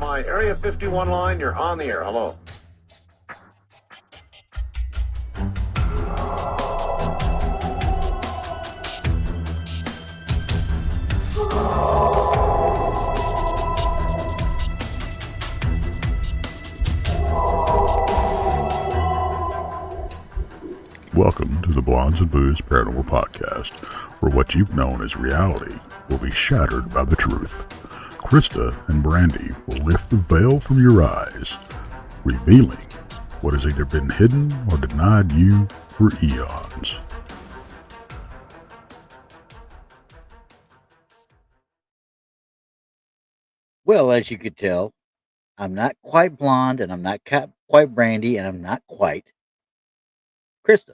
my Area 51 line. You're on the air. Hello. Welcome to the Blondes and Boos Paranormal Podcast, where what you've known as reality will be shattered by the truth. Krista and Brandi will lift the veil from your eyes, revealing what has either been hidden or denied you for eons. Well, as you could tell, I'm not quite blonde, and I'm not quite Brandi, and I'm not quite Krista.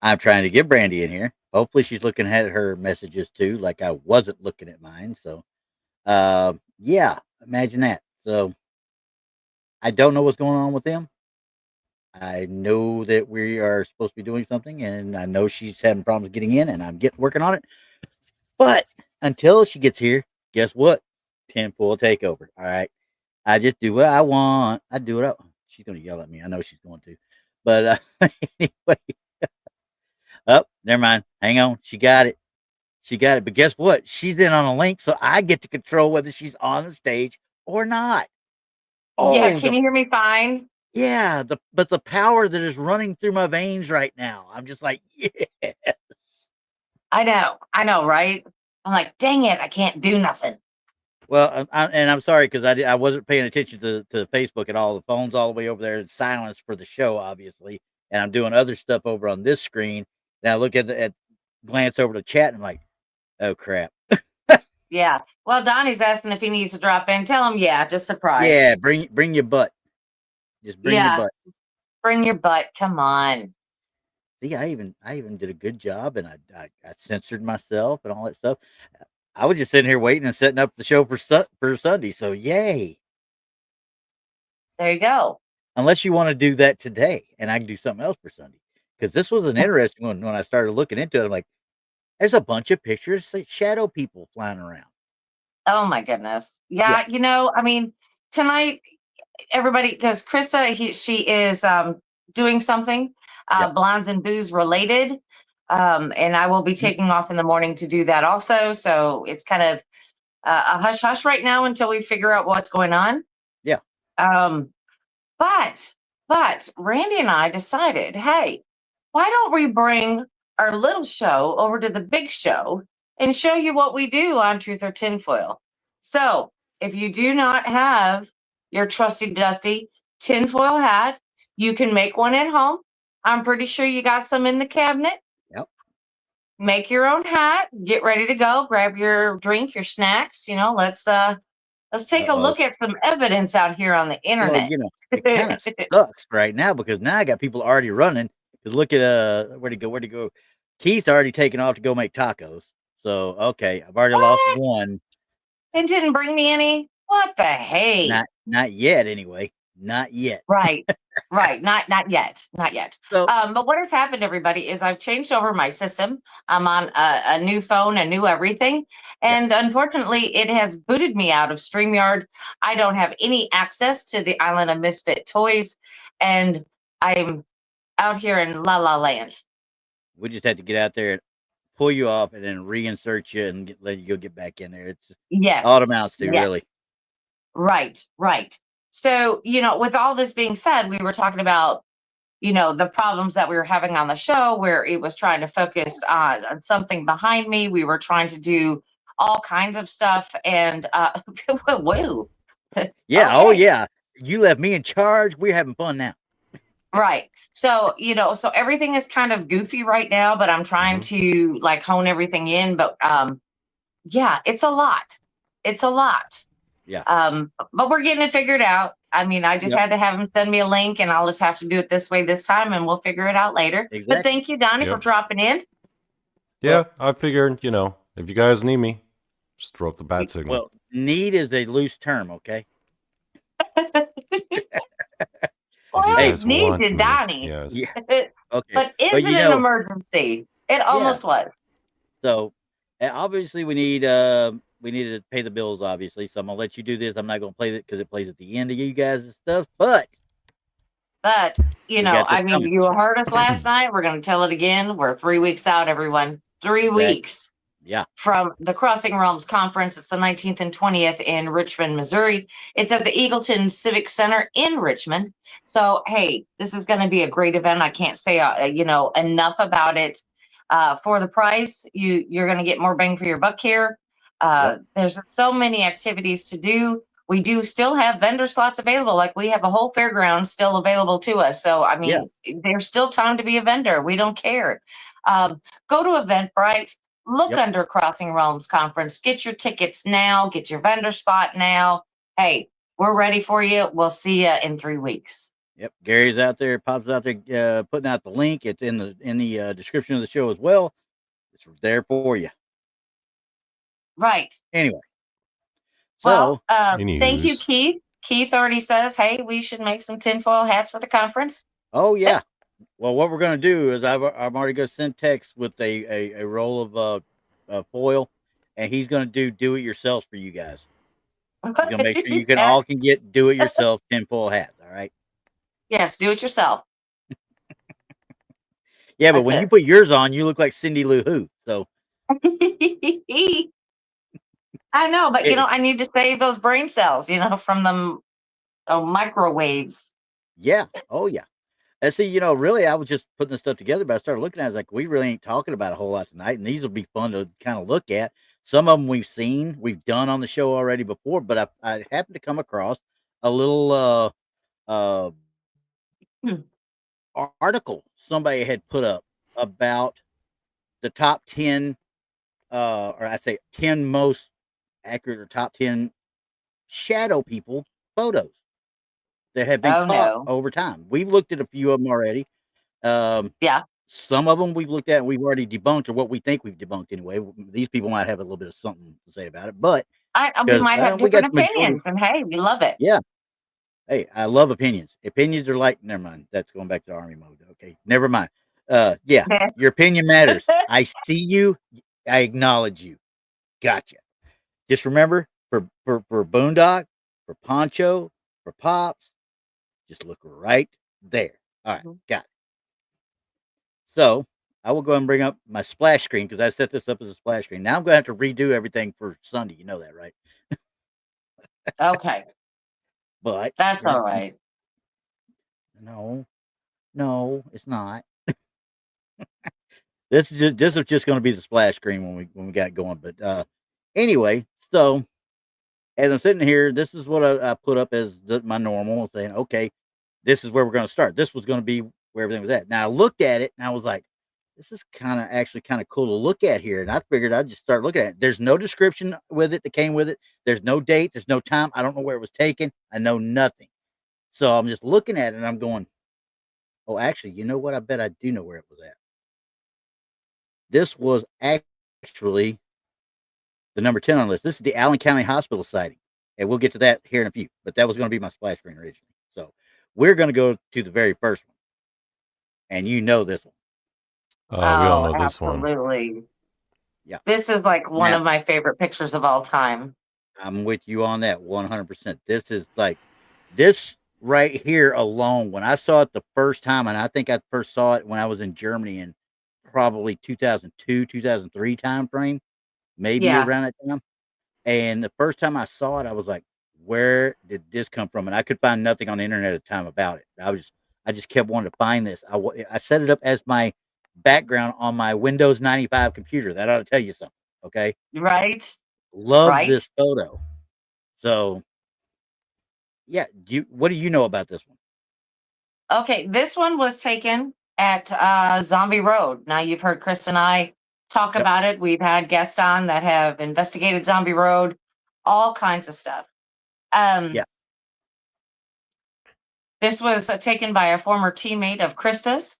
I'm trying to get Brandi in here. Hopefully she's looking at her messages too, like I wasn't looking at mine. So, yeah, imagine that. So, I don't know what's going on with them. I know that we are supposed to be doing something, and I know she's having problems getting in, and I'm working on it. But until she gets here, guess what? Tinfoil takeover. All right. I just do what I want. I do it. She's going to yell at me. I know she's going to. But anyway. Oh, never mind. Hang on. She got it. But guess what? She's in on a link, so I get to control whether she's on the stage or not. Oh, yeah, can you hear me fine? Yeah, but the power that is running through my veins right now, I'm just like, yes. I know, right? I'm like, dang it, I can't do nothing. Well, I'm sorry because I wasn't paying attention to Facebook at all. The phone's all the way over there. It's silence for the show, obviously, and I'm doing other stuff over on this screen. And I look at glance over the chat, and I'm like, oh crap. Yeah. Well, Donny's asking if he needs to drop in. Tell him, yeah, just surprise. Yeah, bring your butt. Just bring your butt. Just bring your butt. Come on. See, I even did a good job, and I censored myself and all that stuff. I was just sitting here waiting and setting up the show for Sunday. So yay! There you go. Unless you want to do that today, and I can do something else for Sunday, because this was an interesting one when I started looking into it. I'm like, there's a bunch of pictures of shadow people flying around. Oh my goodness. Yeah. You know, I mean, tonight, everybody, because Krista, she is doing something Blondes and Boos related. And I will be taking off in the morning to do that also. So it's kind of a hush hush right now until we figure out what's going on. Yeah. But Randy and I decided, hey, why don't we bring our little show over to the big show and show you what we do on Truth or Tinfoil. So if you do not have your trusty dusty tinfoil hat, you can make one at home. I'm pretty sure you got some in the cabinet. Yep. Make your own hat, get ready to go, grab your drink, your snacks, let's take a look at some evidence out here on the internet. Well, it kind of sucks right now because now I got people already running. Because look at where'd he go? Keith's already taken off to go make tacos. So okay, I've already lost one. And didn't bring me any. What the hey? Not yet, anyway. Not yet. Right. Not yet. So, but what has happened, everybody, is I've changed over my system. I'm on a new phone, a new everything. And unfortunately, it has booted me out of StreamYard. I don't have any access to the Island of Misfit Toys. And I'm out here in La La Land. We just had to get out there and pull you off and then reinsert you and let you go get back in there. It's all it amounts to, really. Right. So, with all this being said, we were talking about, the problems that we were having on the show where it was trying to focus on something behind me. We were trying to do all kinds of stuff. And, whoa. Yeah. Okay. Oh, yeah. You left me in charge. We're having fun now. Right. So, so everything is kind of goofy right now, but I'm trying to hone everything in. But, yeah, it's a lot. Yeah. But we're getting it figured out. I mean, I just had to have him send me a link, and I'll just have to do it this way this time, and we'll figure it out later. Exactly. But thank you, Donny, for dropping in. Yeah, I figured, if you guys need me, just throw up the bat signal. Well, need is a loose term, okay? Well, needs you, Donny. Yes. Yeah. Okay. But is it an emergency? It almost was. So, obviously, we need we needed to pay the bills, obviously. So I'm gonna let you do this. I'm not gonna play it because it plays at the end of you guys' stuff. But you we know, got this I mean, coming. you heard us last night. We're going to tell it again. We're 3 weeks out, everyone. 3 weeks Yeah. from the Crossing Realms Conference. It's the 19th and 20th in Richmond, Missouri. It's at the Eagleton Civic Center in Richmond. So, hey, this is going to be a great event. I can't say, enough about it. For the price, you're going to get more bang for your buck here. There's so many activities to do. We do still have vendor slots available. Like we have a whole fairground still available to us. So, I mean, there's still time to be a vendor. We don't care. Go to Eventbrite, look under Crossing Realms Conference, get your tickets now, get your vendor spot now. Hey, we're ready for you. We'll see you in 3 weeks. Yep. Gary's out there, pops out there, putting out the link. It's in the description of the show as well. It's there for you. Right. Anyway. So, So, thank you, Keith. Keith already says, hey, we should make some tinfoil hats for the conference. Oh, yeah. Well, what we're going to do is I'm already going to send Tex with a roll of foil, and he's going to do it yourself for you guys. He's going to make sure you can all can get do it yourself tinfoil hats. All right. Yes, do it yourself. Yeah, but when you put yours on, you look like Cindy Lou Who. So I know, but I need to save those brain cells, from the microwaves. Yeah. Oh, yeah. And see, really, I was just putting this stuff together, but I started looking at it, like, we really ain't talking about a whole lot tonight, and these will be fun to kind of look at. Some of them we've done on the show already before, but I happened to come across a little article somebody had put up about the top 10, or I say 10 most accurate or top 10 shadow people photos that have been caught over time. We've looked at a few of them already. Yeah. Some of them we've looked at and we've already debunked, or what we think we've debunked anyway. These people might have a little bit of something to say about it, but we might have different opinions, and hey, we love it. Yeah. Hey, I love opinions. Opinions are like, never mind. That's going back to Army mode. Okay, never mind. Yeah, your opinion matters. I see you. I acknowledge you. Gotcha. Just remember, for Boondock, for Poncho, for Pops, just look right there. All right, got it. So I will go ahead and bring up my splash screen because I set this up as a splash screen. Now I'm going to have to redo everything for Sunday. You know that, right? Okay. But that's all right. No, it's not. This is just going to be the splash screen when we got going. But anyway, so as I'm sitting here, this is what I put up as my normal, saying, okay, this is where we're going to start. This was going to be where everything was at. Now I looked at it and I was like, this is actually kind of cool to look at here. And I figured I'd just start looking at it. There's no description with it that came with it. There's no date. There's no time. I don't know where it was taken. I know nothing. So I'm just looking at it and I'm going, oh, actually, you know what? I bet I do know where it was at. This was actually the number 10 on the list. This is the Allen County Hospital sighting. And we'll get to that here in a few. But that was going to be my splash screen originally. So we're going to go to the very first one. And you know this one. We all know this one. Absolutely. Yeah. This is like one of my favorite pictures of all time. I'm with you on that 100%. This is like, this right here alone, when I saw it the first time, and I think I first saw it when I was in Germany in probably 2002, 2003 time frame, maybe around that time. And the first time I saw it, I was like, where did this come from? And I could find nothing on the internet at the time about it. I just kept wanting to find this. I set it up as my background on my Windows 95 computer. That ought to tell you something. Okay. Right. Love this photo. So yeah. What do you know about this one? Okay. This one was taken at Zombie Road. Now you've heard Chris and I talk about it. We've had guests on that have investigated Zombie Road, all kinds of stuff. This was taken by a former teammate of Krista's.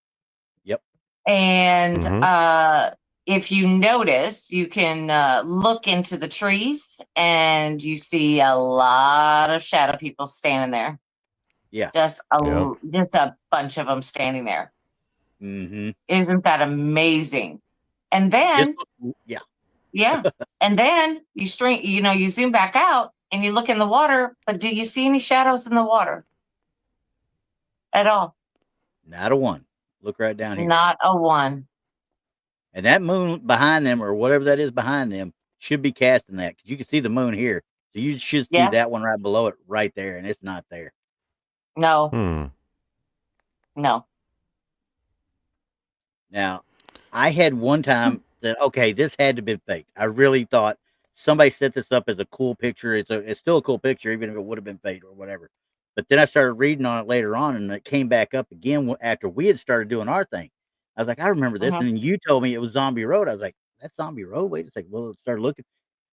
Yep. And if you notice, you can look into the trees and you see a lot of shadow people standing there. Yeah. Just a bunch of them standing there. Mm-hmm. Isn't that amazing? And then Yeah. And then you you zoom back out and you look in the water, but do you see any shadows in the water at all? Not a one. Look right down here. Not a one. And that moon behind them, or whatever that is behind them, should be casting that because you can see the moon here. So you should see Yeah. that one right below it, right there, and it's not there. No. No. Now, I had one time that okay, this had to have been fake. I really thought somebody set this up as a cool picture. It's still a cool picture, even if it would have been fake or whatever. But then I started reading on it later on, and it came back up again after we had started doing our thing. I was like, I remember this, and then you told me it was Zombie Road. I was like, that's Zombie Road. Wait a second. Well, let's start looking,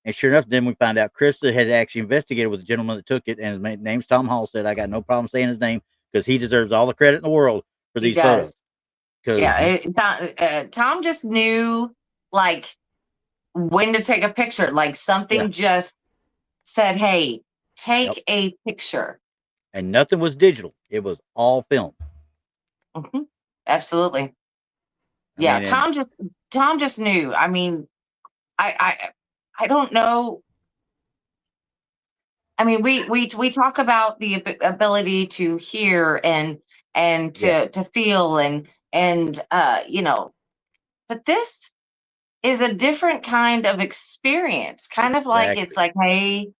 and sure enough, then we found out Krista had actually investigated with the gentleman that took it, and his name's Tom Hall. Said I got no problem saying his name because he deserves all the credit in the world for He these does. photos. Because Yeah. Tom just knew like when to take a picture. Like something just said, hey, take a picture. And nothing was digital. It was all film. Mm-hmm. Absolutely. Yeah. Tom just knew. I mean, I don't know. I mean, we talk about the ability to hear and to feel and but this is a different kind of experience. Kind of like it's like, hey,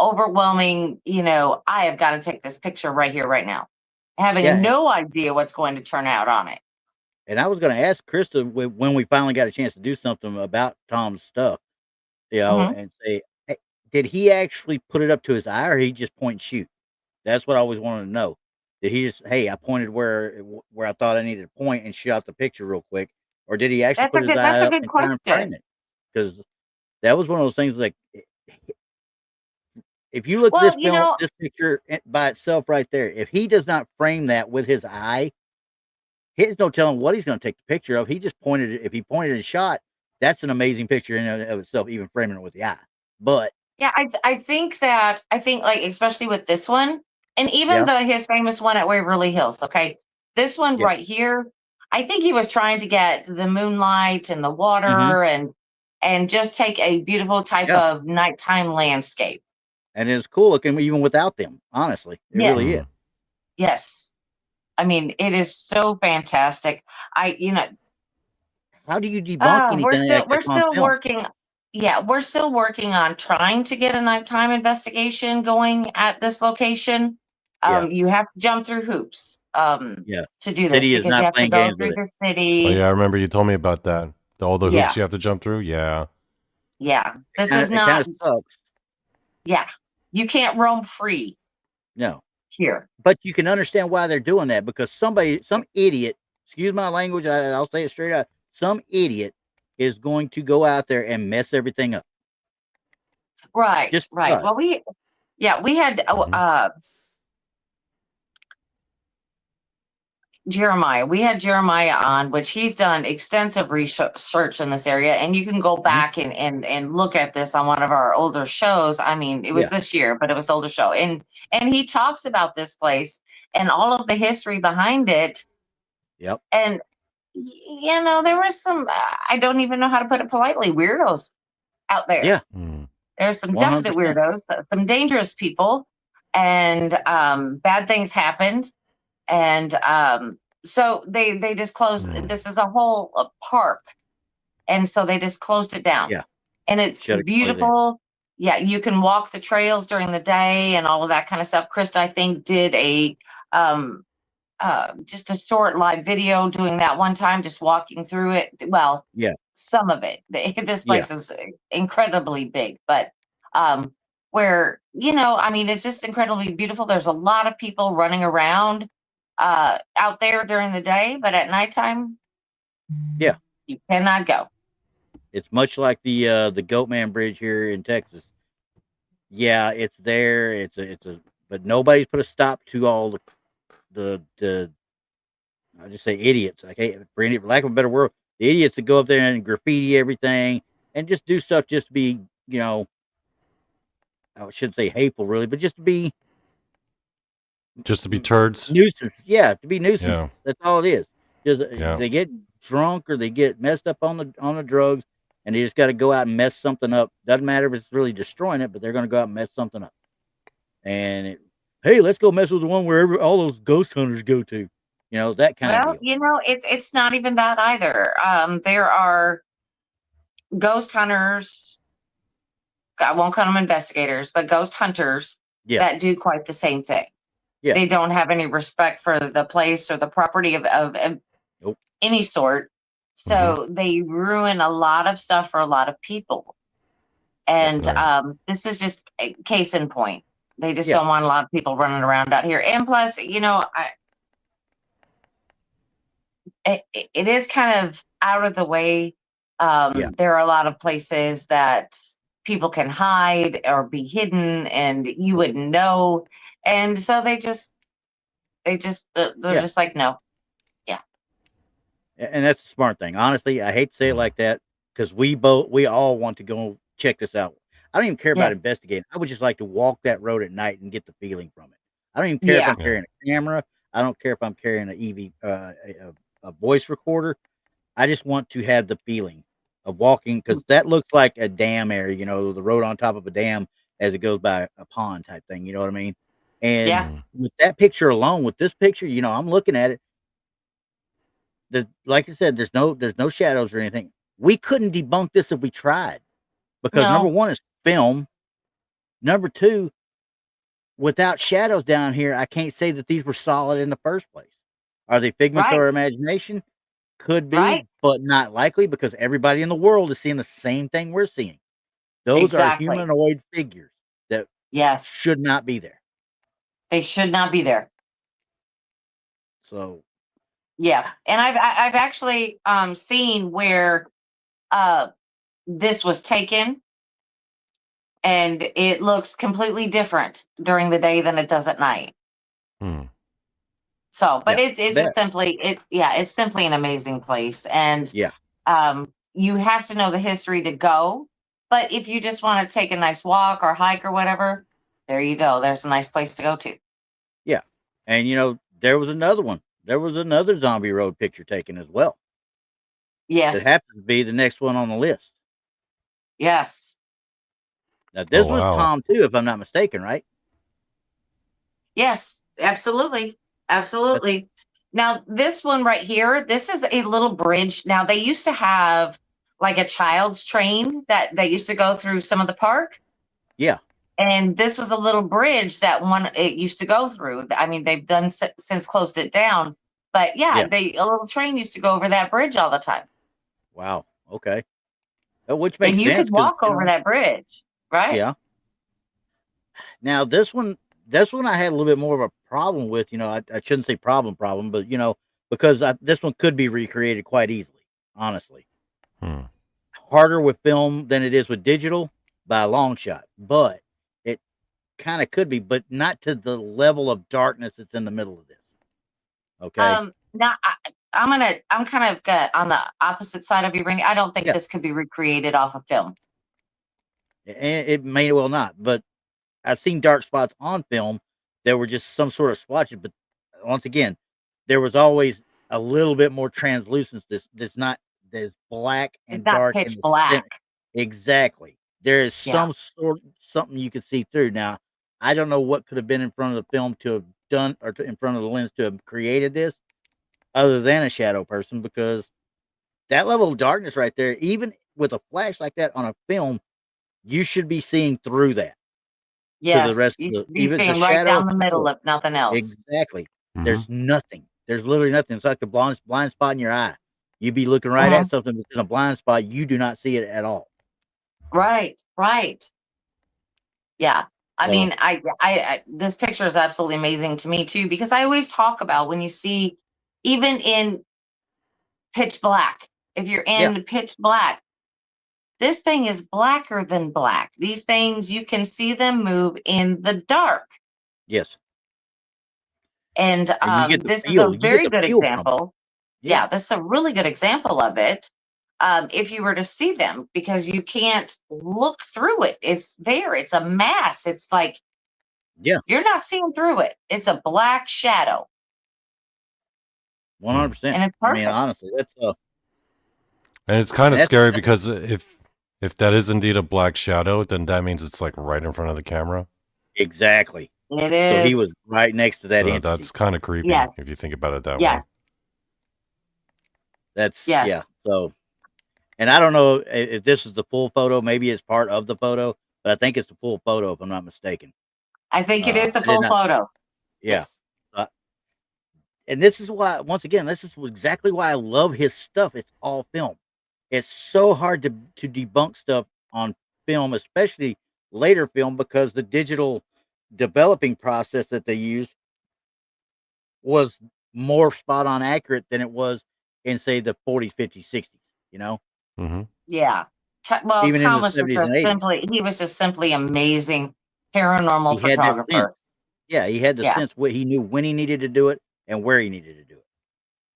overwhelming, I have got to take this picture right here, right now, having no idea what's going to turn out on it. And I was going to ask Krista when we finally got a chance to do something about Tom's stuff, and say, hey, did he actually put it up to his eye or he just point and shoot? That's what I always wanted to know. Did he just, hey, I pointed where I thought I needed to point and shot the picture real quick? Or did he actually put his eye up and try and frame it? Because that was one of those things like, if you look at this picture by itself right there, if he does not frame that with his eye, there's no telling what he's going to take the picture of. He just pointed it. If he pointed and shot, that's an amazing picture in and of itself, even framing it with the eye. But yeah, I think like especially with this one, and even his famous one at Waverly Hills. Okay, this one right here, I think he was trying to get the moonlight and the water and just take a beautiful type of nighttime landscape. And it's cool looking even without them. Honestly, it really is. Yes. I mean, it is so fantastic. How do you debunk anything? We're still working. Yeah, we're still working on trying to get a nighttime investigation going at this location. You have to jump through hoops to do this because you have to go through the city. Oh yeah, I remember you told me about that. All the hoops you have to jump through. Yeah. Yeah, this is not. It kind of sucks. Yeah, you can't roam free. No. Here. But you can understand why they're doing that because some idiot, excuse my language, I'll say it straight out, some idiot is going to go out there and mess everything up. Right. Right. Well, we had Jeremiah. We had Jeremiah on, which he's done extensive research in this area, and you can go back and look at this on one of our older shows. I mean, it was this year, but it was an older show, and he talks about this place and all of the history behind it. Yep. And there were some I don't even know how to put it politely, weirdos out there. Yeah. There's some 100%. Definite weirdos, some dangerous people, and bad things happened. And so they just closed. This is a whole park, and so they just closed it down. Yeah, and it's beautiful. Yeah, you can walk the trails during the day and all of that kind of stuff. Krista, I think, did a just a short live video doing that one time, just walking through it. Well, some of it. This place is incredibly big, but where I mean, it's just incredibly beautiful. There's a lot of people running around out there during the day, but at nighttime, you cannot go. It's much like the Goatman Bridge here in Texas. Yeah, it's there. It's a but nobody's put a stop to all the I'll just say idiots. For lack of a better word, the idiots that go up there and graffiti everything and just do stuff just to be, I shouldn't say hateful really, but just to be turds. Nuisance. Yeah, to be nuisance. Yeah. That's all it is. Just they get drunk or they get messed up on the drugs and they just got to go out and mess something up. Doesn't matter if it's really destroying it, but they're going to go out and mess something up. And hey, let's go mess with the one where all those ghost hunters go to. That kind of Well, deal. it's not even that either. There are ghost hunters. I won't call them investigators, but ghost hunters that do quite the same thing. Yeah. They don't have any respect for the place or the property of Nope. any sort. So they ruin a lot of stuff for a lot of people. And this is just a case in point. They just don't want a lot of people running around out here. And plus, it is kind of out of the way. There are a lot of places that people can hide or be hidden and you wouldn't know. And so they're just like, no. Yeah. And that's a smart thing. Honestly, I hate to say it like that because we all want to go check this out. I don't even care about investigating. I would just like to walk that road at night and get the feeling from it. I don't even care if I'm carrying a camera. I don't care if I'm carrying a voice recorder. I just want to have the feeling of walking because that looks like a dam area, the road on top of a dam as it goes by a pond type thing. You know what I mean? And with that picture alone, with this picture, I'm looking at it. Like I said, there's no shadows or anything. We couldn't debunk this if we tried because number one is film. Number two, without shadows down here, I can't say that these were solid in the first place. Are they figments of our imagination? Could be, but not likely because everybody in the world is seeing the same thing we're seeing. Those are humanoid figures that should not be there. They should not be there. So, yeah, and I've actually seen where this was taken, and it looks completely different during the day than it does at night. So, but it's just simply it's simply an amazing place, and you have to know the history to go. But if you just want to take a nice walk or hike or whatever, there you go. There's a nice place to go to. Yeah, and there was another one. There was another zombie road picture taken as well. Yes, it happens to be the next one on the list. Yes. Now this was Tom too, if I'm not mistaken, right? Yes, absolutely. Absolutely. Now, this one right here, this is a little bridge. Now, they used to have like a child's train that they used to go through some of the park. Yeah. And this was a little bridge that it used to go through. I mean, they've done since closed it down. But a little train used to go over that bridge all the time. Wow. Okay. Which makes sense. And you could walk over that bridge, right? Yeah. Now, this one I had a little bit more of a problem with, I shouldn't say problem, but, because this one could be recreated quite easily, honestly. Harder with film than it is with digital by a long shot, but it kind of could be, but not to the level of darkness that's in the middle of this. Okay. Now I'm kind of on the opposite side of you, Randy. I don't think this could be recreated off of film. And it may well not, but I've seen dark spots on film that were just some sort of splotches, but once again, there was always a little bit more translucence. There's black and dark. Pitch black. Exactly. There is some sort something you could see through. Now, I don't know what could have been in front of the film to have done, or in front of the lens to have created this, other than a shadow person, because that level of darkness right there, even with a flash like that on a film, you should be seeing through that. Yes, you should be seeing right down the middle if nothing else. Exactly. There's nothing. There's literally nothing. It's like the blind spot in your eye. You'd be looking right at something that's in a blind spot. You do not see it at all. Right. Yeah. I mean, I this picture is absolutely amazing to me too, because I always talk about when you see, even in pitch black, if you're in pitch black, this thing is blacker than black. These things, you can see them move in the dark. Yes. And this is a very good example. Yeah, this is a really good example of it. If you were to see them, because you can't look through it. It's there. It's a mass. It's like, you're not seeing through it. It's a black shadow. 100%. And it's perfect. I mean, honestly, that's and it's kind of scary because if If that is indeed a black shadow, then that means it's like right in front of the camera. Exactly. It So he is. was right next to that So entity. that's kind of creepy Yes. if you think about it that way. Yes. That's Yes. yeah. So, and I don't know if this is the full photo. Maybe it's part of the photo, but I think it's the full photo if I'm not mistaken. I think it is the I did full not- photo. Yeah. Yes. And this is why, once again, this is exactly why I love his stuff. It's all film. It's so hard to debunk stuff on film, especially later film, because the digital developing process that they use was more spot on accurate than it was in, say, the 40s, 50s, 60s, you know, Mm-hmm. Yeah. Well, even in the Thomas was 70s and just 80s. he was just simply amazing paranormal He had that sense. photographer. Yeah, he had the Yeah. sense he knew when he needed to do it and where he needed to do it,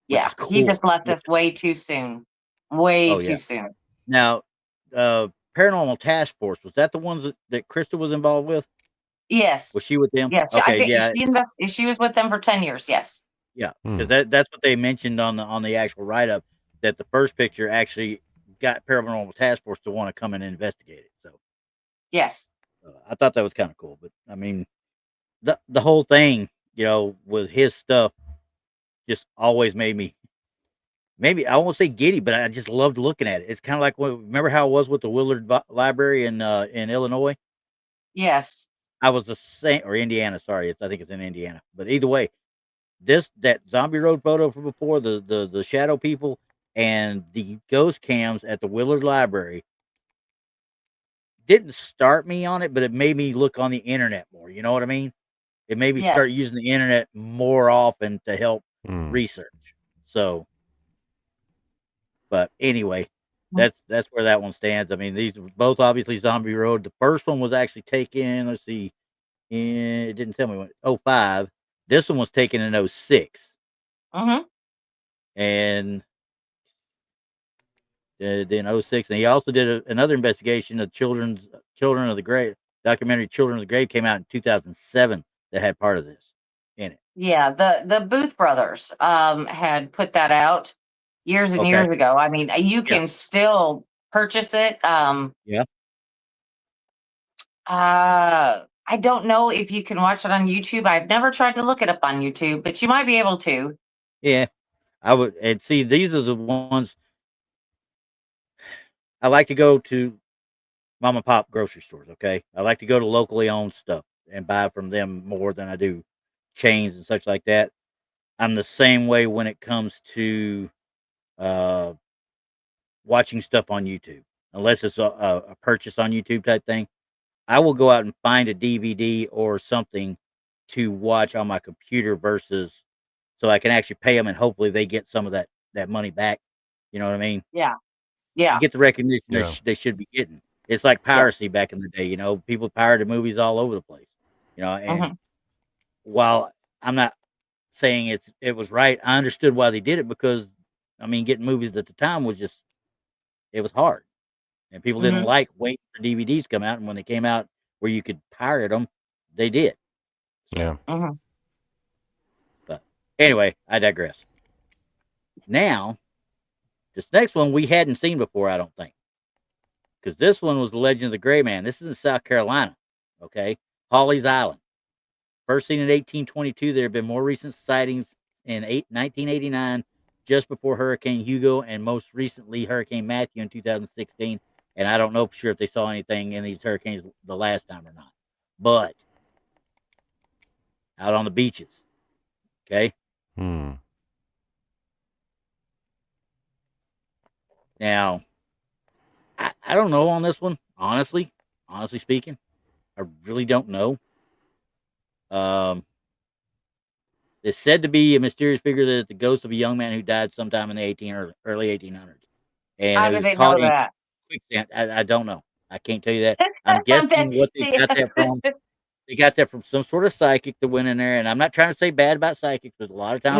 which Yeah. is cool. He just left us way too soon. Way Oh, too yeah. soon. Now, Paranormal Task Force, was that the ones that Krista was involved with? Yes. Was she with them? Yes. I Okay, think yeah, she was with them for 10 years. Yes. yeah, Hmm. because that's what they mentioned on the actual write up, that the first picture actually got Paranormal Task Force to want to come and investigate it. So Yes. I thought that was kind of cool. But I mean, the whole thing, with his stuff, just always made me, maybe I won't say giddy, but I just loved looking at it. It's kind of like remember how it was with the Willard Library in Illinois. Yes. I was the same, or Indiana. Sorry, I think it's in Indiana. But either way, that Zombie Road photo from before, the shadow people and the ghost cams at the Willard Library didn't start me on it, but it made me look on the internet more. You know what I mean? It made me Yes. start using the internet more often to help Hmm. research. So, but anyway, Mm. that's where that one stands. I mean, these are both obviously Zombie Road. The first one was actually taken, let's see, it didn't tell me when, 05. This one was taken in 06. Mm-hmm. And then 06. And he also did another investigation of Children of the Grave. Documentary Children of the Grave came out in 2007 that had part of this in it. Yeah. The Booth brothers had put that out years and Okay. years ago. I mean, you Yeah. can still purchase it. Yeah. I don't know if you can watch it on YouTube. I've never tried to look it up on YouTube, but you might be able to. Yeah. I would, and see, these are the ones I like to go to mom and pop grocery stores. Okay. I like to go to locally owned stuff and buy from them more than I do chains and such like that. I'm the same way when it comes to uh, watching stuff on YouTube, unless it's a purchase on YouTube type thing. I will go out and find a DVD or something to watch on my computer versus so I can actually pay them and hopefully they get some of that money back. You know what I mean? Yeah. Yeah. To get the recognition Yeah. they should be getting. It's like piracy back in the day. People pirated movies all over the place. And Mhm. while I'm not saying it was right, I understood why they did it because I mean getting movies at the time was just it was hard. And people didn't Mhm. like waiting for DVDs to come out, and when they came out where you could pirate them, they did. Yeah. Mhm. But anyway, I digress. Now, this next one we hadn't seen before, I don't think, because this one was the Legend of the Greyman. This is in South Carolina, okay, Hawley's Island. First seen in 1822. There have been more recent sightings in 1989, just before Hurricane Hugo, and most recently Hurricane Matthew in 2016. And I don't know for sure if they saw anything in these hurricanes the last time or not. But out on the beaches, okay? Hmm. Now, I don't know on this one, honestly speaking. I really don't know. Um, it's said to be a mysterious figure that the ghost of a young man who died sometime in the early 1800s. And How it do was they caught know in that? quicksand. I don't know. I can't tell you that. I'm I bet- guessing what they see- got that from. They got that from some sort of psychic that went in there. And I'm not trying to say bad about psychics, but a lot of times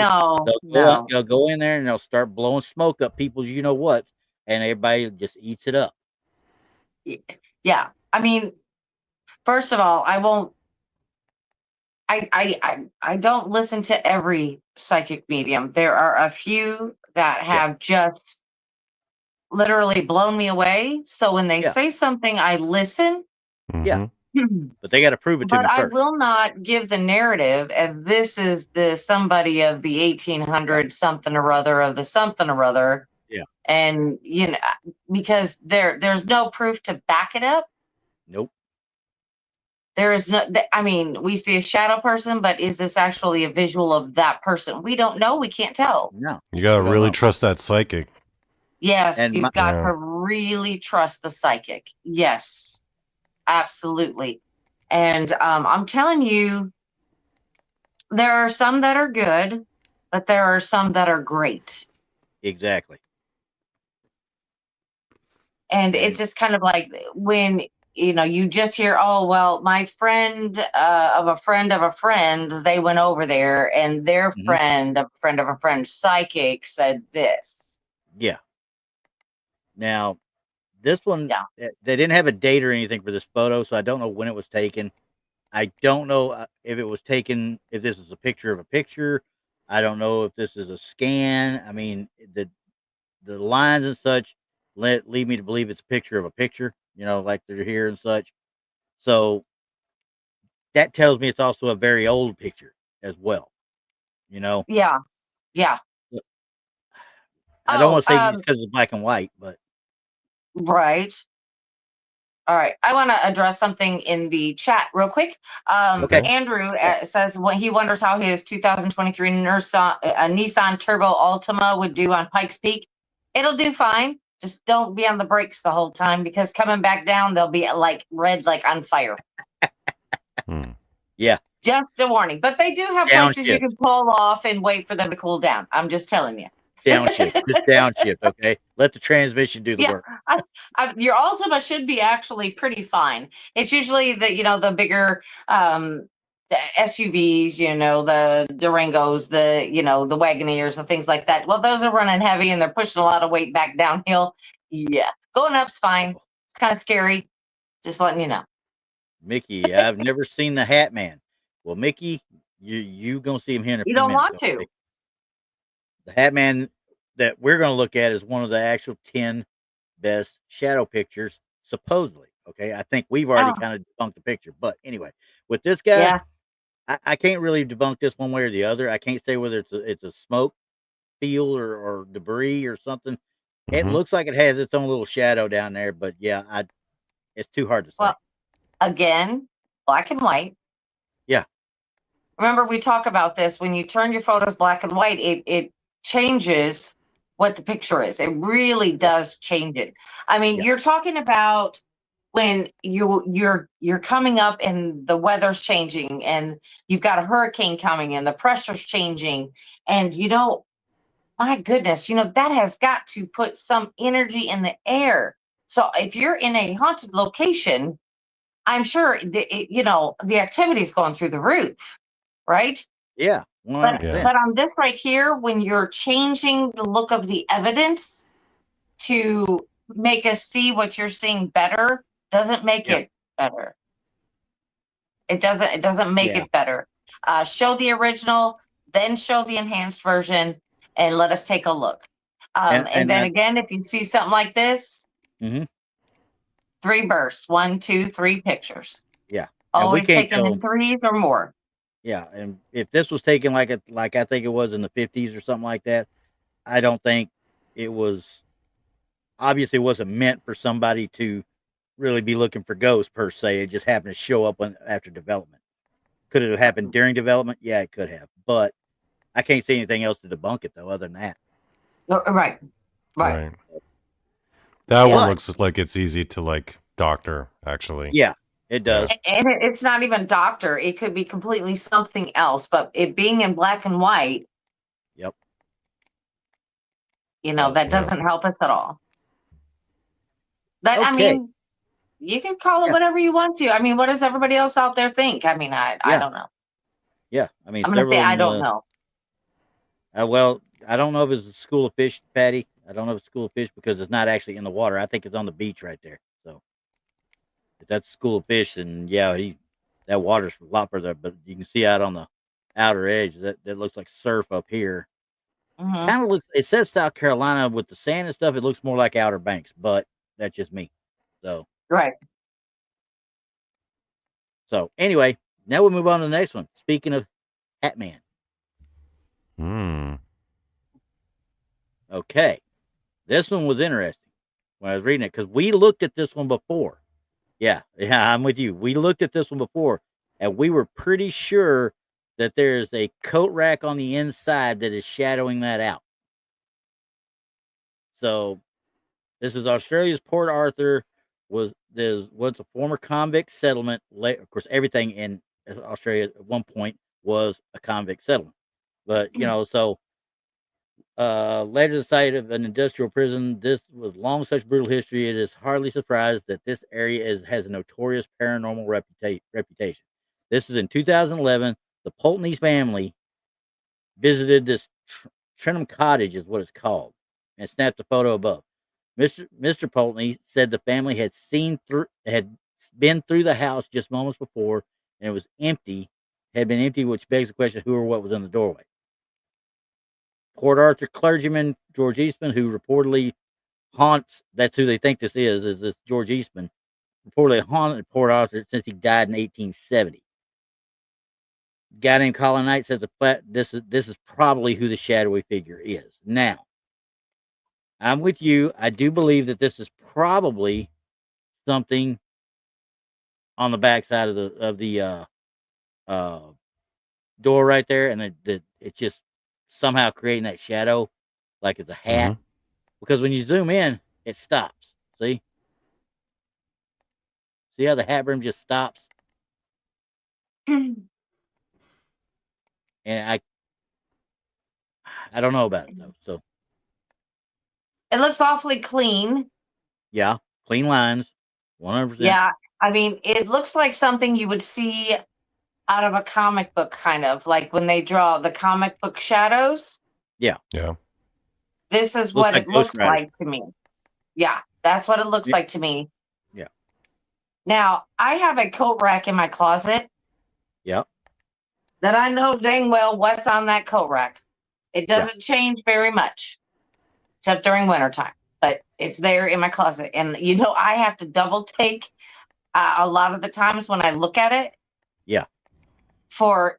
No, they'll go in there and they'll start blowing smoke up people's you know what, and everybody just eats it up. Yeah. I mean, first of all, I won't. I don't listen to every psychic medium. There are a few that have just literally blown me away. So when they Yeah. say something, I listen. Yeah. Mhm. But they got to prove it to But me I first. will not give the narrative if this is the somebody of the 1800 something or other of the something or other. Yeah. And because there's no proof to back it up. Nope. There is no. I mean, we see a shadow person, but is this actually a visual of that person? We don't know. We can't tell. No. You gotta We don't really know. trust that psychic. Yes, And you've got Yeah. to really trust the psychic. Yes, absolutely. And I'm telling you, there are some that are good, but there are some that are great. Exactly. And it's just kind of like when you just hear, oh well, my friend of a friend of a friend, they went over there, and their Mhm. friend of a friend of a friend psychic said this. Yeah. Now, this one, Yeah. they didn't have a date or anything for this photo, so I don't know when it was taken. I don't know if it was taken, if this is a picture of a picture. I don't know if this is a scan. I mean, the lines and such lead me to believe it's a picture of a picture, like they're here and such. So that tells me it's also a very old picture as well. Yeah. Yeah. I don't Oh, want to say just because it's black and white, but right. All right. I want to address something in the chat real quick. Okay. Andrew says he wonders how his 2023 Nissan Turbo Altima would do on Pikes Peak. It'll do fine. Just don't be on the brakes the whole time, because coming back down, they'll be like red, like on fire. Yeah. Just a warning. But they do have places you can pull off and wait for them to cool down. I'm just telling you. Downshift. Just downshift, okay? Let the transmission do the work. Your Altima should be actually pretty fine. It's usually the bigger the SUVs, the Durangos, the Wagoneers and things like that. Well, those are running heavy and they're pushing a lot of weight back downhill. Yeah. Going up's fine. It's kind of scary. Just letting you know. Mickey, I've never seen the Hatman. Well, Mickey, you gonna see him here in a few You don't minutes. want Okay? to. The Hatman that we're gonna look at is one of the actual 10 best shadow pictures, supposedly. Okay, I think we've already kind of debunked the picture, but anyway, with this guy, I can't really debunk this one way or the other. I can't say whether it's a smoke field or debris or something. It looks like it has its own little shadow down there, but yeah, it's too hard to say. Well, again, black and white. Yeah. Remember, we talk about this. When you turn your photos black and white, it changes what the picture is. It really does change it. I mean, you're talking about when you're coming up and the weather's changing and you've got a hurricane coming and the pressure's changing, and my goodness, that has got to put some energy in the air. So if you're in a haunted location, I'm sure the activity is going through the roof, right? Yeah. But on this right here, when you're changing the look of the evidence to make us see what you're seeing better, doesn't make it better. It doesn't make it better. Show the original, then show the enhanced version, and let us take a look. And then again, if you see something like this, 3 bursts, 1, 2, 3 pictures. Yeah. Always take them in 3s or more. Yeah, and if this was taken like I think it was in the 50s or something like that, I don't think it was, obviously wasn't meant for somebody to really be looking for ghosts per se. It just happened to show up after development. Could it have happened during development? Yeah, it could have. But I can't say anything else to debunk it though, other than that. Right. That one looks like it's easy to doctor, actually. Yeah, it does. And it's not even doctor. It could be completely something else, but it being in black and white, that doesn't help us at all. But I mean, you can call it whatever you want to. I mean, what does everybody else out there think? I mean, I don't know. Yeah, I mean, I'm going to say I don't know. Well, I don't know if it's a school of fish, Patty. I don't know if it's a school of fish because it's not actually in the water. I think it's on the beach right there. So if that's a school of fish, then that water's a lot further. But you can see out on the outer edge that looks like surf up here. Mhm. Kind of looks. It says South Carolina with the sand and stuff. It looks more like Outer Banks, but that's just me. So Right. anyway, now we'll move on to the next one. Speaking of Hatman, Hmm. okay, this one was interesting when I was reading it because we looked at this one before. Yeah, I'm with you. We looked at this one before, and we were pretty sure that there is a coat rack on the inside that is shadowing that out. So this is Australia's Port Arthur. Was a former convict settlement. Of course, everything in Australia at one point was a convict settlement. But later the site of an industrial prison. This was long such brutal history. It is hardly surprised that this area has a notorious paranormal reputation. This is in 2011. The Pulteney family visited this Trenham Cottage, is what it's called, and snapped a photo above. Mr. Pulteney said the family had been through the house just moments before, and it was empty, had been empty, which begs the question: who or what was in the doorway? Port Arthur clergyman George Eastman, who reportedly haunts, that's who they think this is this George Eastman, reportedly haunted Port Arthur since he died in 1870. A guy named Colin Knight says this is probably who the shadowy figure is. Now, I'm with you. I do believe that this is probably something on the backside of the door right there, and it's just somehow creating that shadow like it's a hat. Mhm. Because when you zoom in, it stops. See how the hat brim just stops, and I don't know about it though. So It looks awfully clean. yeah, clean lines, 100%. Yeah. I mean, it looks like something you would see out of a comic book, kind of like when they draw the comic book shadows. Yeah. Yeah. This is Looks what like it Ghost looks Rider. like to me. Yeah, that's what it looks Yeah. like to me. Yeah. Now, I have a coat rack in my closet Yeah. that I know dang well what's on that coat rack. It Yeah. doesn't change very much, except during wintertime, but it's there in my closet. And, I have to double take a lot of the times when I look at it Yeah. for,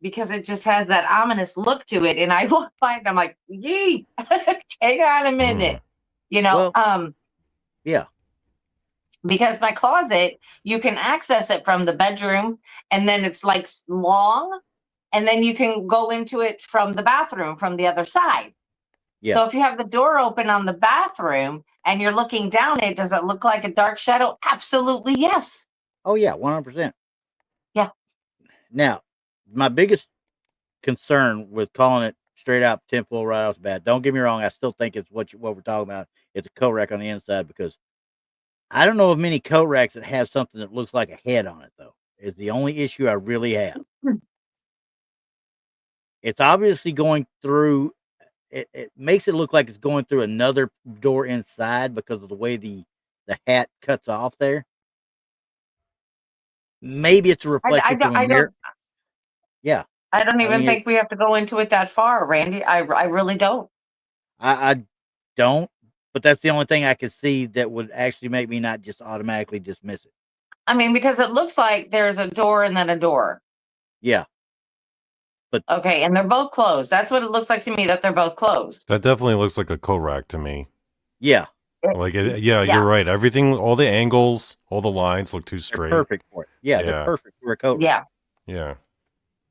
because it just has that ominous look to it. And I walk by and I'm like, yee, hang on a minute, Well, yeah. because my closet, you can access it from the bedroom, and then it's like long, and then you can go into it from the bathroom from the other side. Yeah. So if you have the door open on the bathroom and you're looking down it, does it look like a dark shadow? Absolutely, yes. Oh yeah, 100%. Yeah. Now, my biggest concern with calling it straight out tinfoil right off the bat. Don't get me wrong. I still think it's what we're talking about. It's a coat rack on the inside, because I don't know of many coat racks that have something that looks like a head on it, though. Is the only issue I really have. It's obviously going through. It makes it look like it's going through another door inside because of the way the hat cuts off there. Maybe it's a reflection from a mirror. Yeah, I don't I even mean, think we have to go into it that far, Randy. I really don't. I don't, but that's the only thing I could see that would actually make me not just automatically dismiss it. I mean, because it looks like there's a door and then a door. Yeah, but Okay, and they're both closed. That's what it looks like to me, that they're both closed. That definitely looks like a coat rack to me. yeah, Yeah, you're right. Everything, all the angles, all the lines look too they're straight. perfect for it. Yeah, they're perfect for a coat rack. Yeah.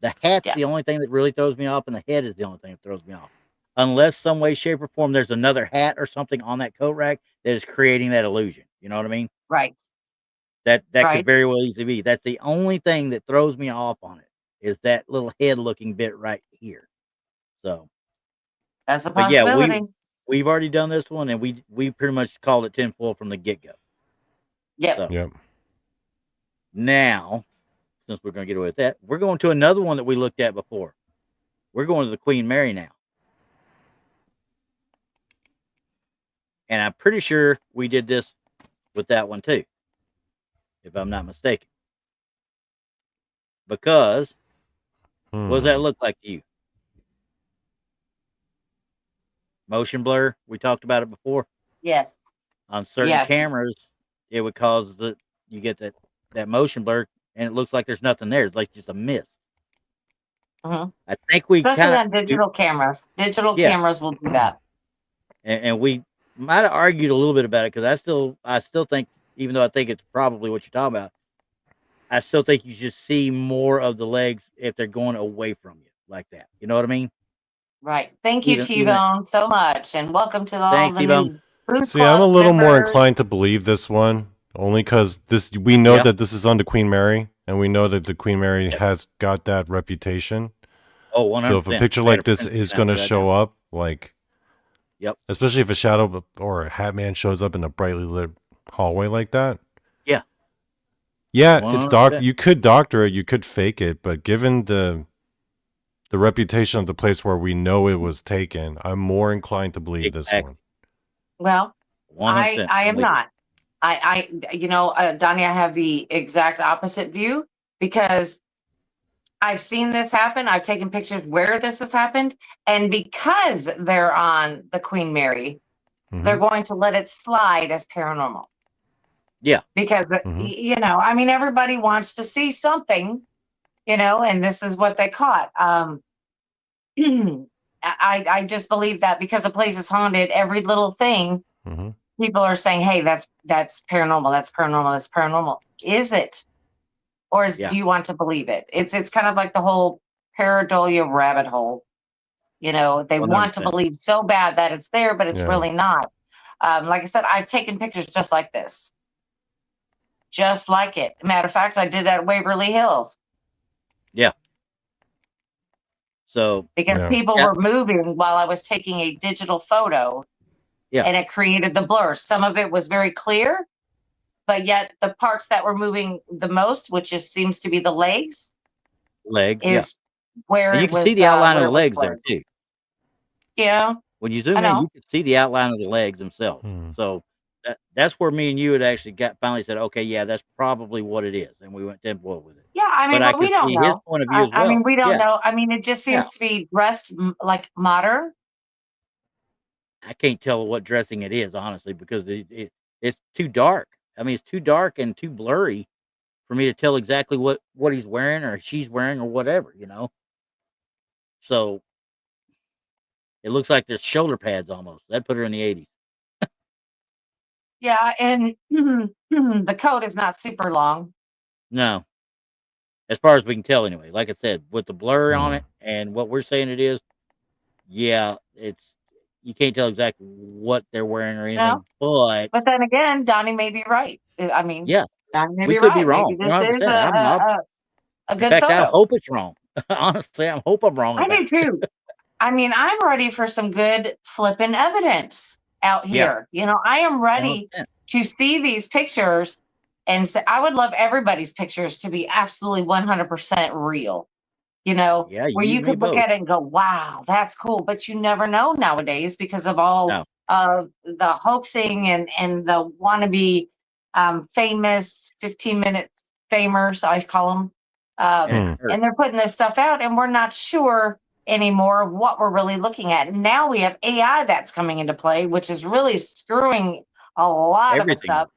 The hat's the only thing that really throws me off, and the head is the only thing that throws me off. Unless some way, shape, or form there's another hat or something on that coat rack that is creating that illusion. You know what I mean? Right. That could very well easily be. That's the only thing that throws me off on it, is that little head looking bit right here. So that's a but yeah, possibility. we've already done this one, and we pretty much called it tinfoil from the get go. Yep. So, Yep. now, since we're going to get away with that, we're going to another one that we looked at before. We're going to the Queen Mary now. And I'm pretty sure we did this with that one too, if I'm not mistaken. Because what does that look like to you? motion blur. We talked about it before. Yes. On certain Yes. cameras, it would cause you get that motion blur, and it looks like there's nothing there. It's like just a mist. Mhm. I think we Especially kind on of digital cameras. Digital Yeah. cameras will do that. and we might have argued a little bit about it because I still think, even though I think it's probably what you're talking about, I still think you should see more of the legs if they're going away from you like that. You know what I mean? Right. Thank you, Even T-Bone, so much. And welcome to all Thanks, the T-Bone. new Booth See, I'm a Club little more members. inclined to believe this one, only because we know Yeah. that this is on the Queen Mary, and we know that the Queen Mary Yep. has got that reputation. Oh, 100%. So if a picture I had like a this friend is that going to that show down. up, like, Yep. especially if a shadow or a Hatman shows up in a brightly lit hallway like that. Yeah. Yeah, 100%. you could doctor it, you could fake it, but given the reputation of the place where we know it was taken, I'm more inclined to believe this Exactly. one. Well, 100%. I I'm am with you. not. Donnie, I have the exact opposite view because I've seen this happen. I've taken pictures where this has happened. And because they're on the Queen Mary, they're going to let it slide as paranormal. Yeah. Because, everybody wants to see something, and this is what they caught. I just believe that because a place is haunted, every little thing, people are saying, hey, that's paranormal, that's paranormal, that's paranormal. Is it? Or do you want to believe it? It's kind of like the whole pareidolia rabbit hole. They 100%. want to believe so bad that it's there, but it's Yeah. really not. Like I said, I've taken pictures just like this. Just like it. Matter of fact, I did that at Waverly Hills. Yeah. So because people were moving while I was taking a digital photo. Yeah. And it created the blur. Some of it was very clear, but yet the parts that were moving the most, which seems to be the legs, is where and you it can was. see the outline of where the it was legs there blurred. too. Yeah. When you zoom I in, know. you can see the outline of the legs themselves. So that's where me and you had actually finally said, okay, yeah, that's probably what it is, and we went tinfoil with it. Yeah, I mean, but we don't see his know. point of view as I mean, well. we don't Yeah. know. I mean, it just seems to be dressed like modern. I can't tell what dressing it is, honestly, because it's too dark. I mean, it's too dark and too blurry for me to tell exactly what he's wearing or she's wearing or whatever, So it looks like there's shoulder pads almost. That'd put her in the 80s. Yeah, and the coat is not super long. No. As far as we can tell, anyway. Like I said, with the blur on it and what we're saying it is, yeah, you can't tell exactly what they're wearing or anything. No. But then again, Donnie may be right. I mean, yeah, Donnie may we be could right. be wrong. Maybe this is 100%. a In good fact, I photo. hope it's wrong. Honestly, I hope I'm wrong. I do too. I mean, I'm ready for some good flipping evidence out here. I am ready 100%. to see these pictures and say, I would love everybody's pictures to be absolutely 100% real. Yeah, where you could look at it and go, wow, that's cool. But you never know nowadays because of all of the hoaxing and the wannabe famous 15-minute famers, I call them. And they're putting this stuff out and we're not sure anymore of what we're really looking at. Now we have AI that's coming into play, which is really screwing a lot of us up.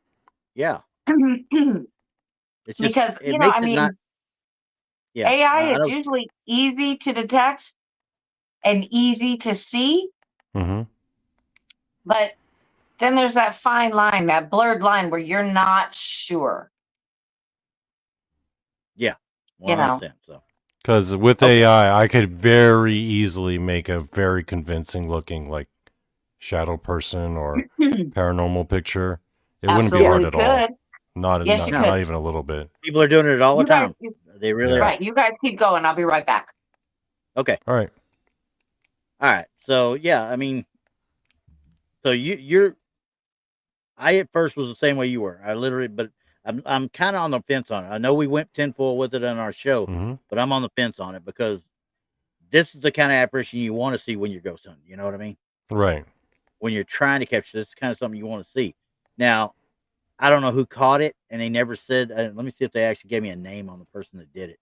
Yeah. It's just, because, it makes it not. Yeah. AI is usually easy to detect and easy to see. But then there's that fine line, that blurred line where you're not sure. Yeah. 100%. So. Because with AI, I could very easily make a very convincing looking like shadow person or paranormal picture. It wouldn't be hard at all. Not even a little bit. People are doing it all the time. They really are. Right. You guys keep going. I'll be right back. Okay. All right. So yeah, I mean, so I at first was the same way you were. I literally, but I'm kind of on the fence on it. I know we went tinfoil with it on our show, but I'm on the fence on it because this is the kind of apparition you want to see when you're ghost hunting. You know what I mean? Right. When you're trying to capture this, is kind of something you want to see. Now, I don't know who caught it, and they never said. Let me see if they actually gave me a name on the person that did it.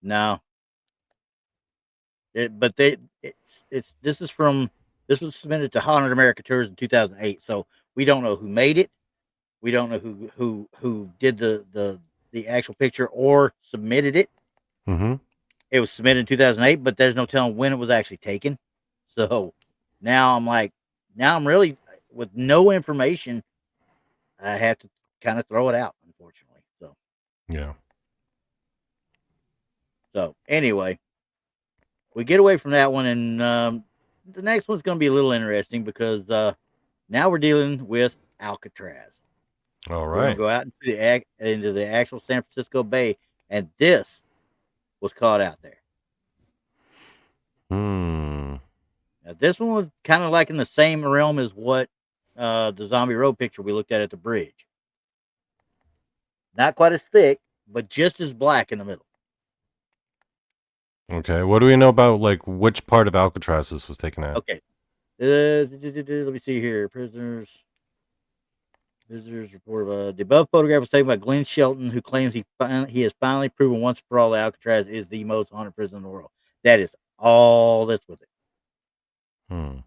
No. This was submitted to Haunted America Tours in 2008. So we don't know who made it. We don't know who did the actual picture or submitted it. Mm-hmm. It was submitted in 2008, but there's no telling when it was actually taken. So now I'm really with no information. I have to kind of throw it out, unfortunately. Yeah. So anyway, we get away from that one, and the next one's going to be a little interesting because now we're dealing with Alcatraz. All We're going right. to go out into the actual San Francisco Bay, and this was caught out there. Hmm. Now, this one was kind of like in the same realm as what the Zombie Road picture we looked at the bridge. Not quite as thick, but just as black in the middle. Okay. What do we know about like which part of Alcatraz this was taken at? Okay. Let me see here. Visitors report the above photograph was taken by Glenn Shelton, who claims he has finally proven once for all that Alcatraz is the most haunted prison in the world. That is all that's with it. Hmm.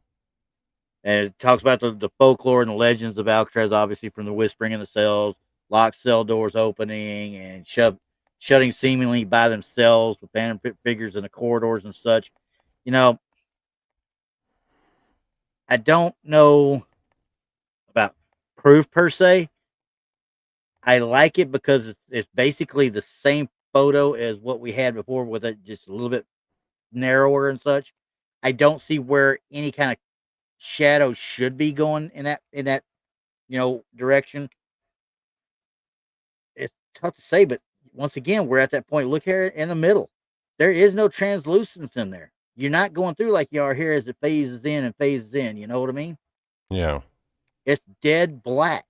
And it talks about the folklore and the legends of Alcatraz, obviously from the whispering in the cells, locked cell doors opening, and shutting seemingly by themselves with phantom figures in the corridors and such. You know, I don't know about proof per se. I like it because it's basically the same photo as what we had before, with it just a little bit narrower and such. I don't see where any kind of shadow should be going in that direction. It's tough to say, but once again, we're at that point. Look here in the middle. There is no translucence in there. You're not going through like you are here as it phases in and phases in. You know what I mean? Yeah. It's dead black.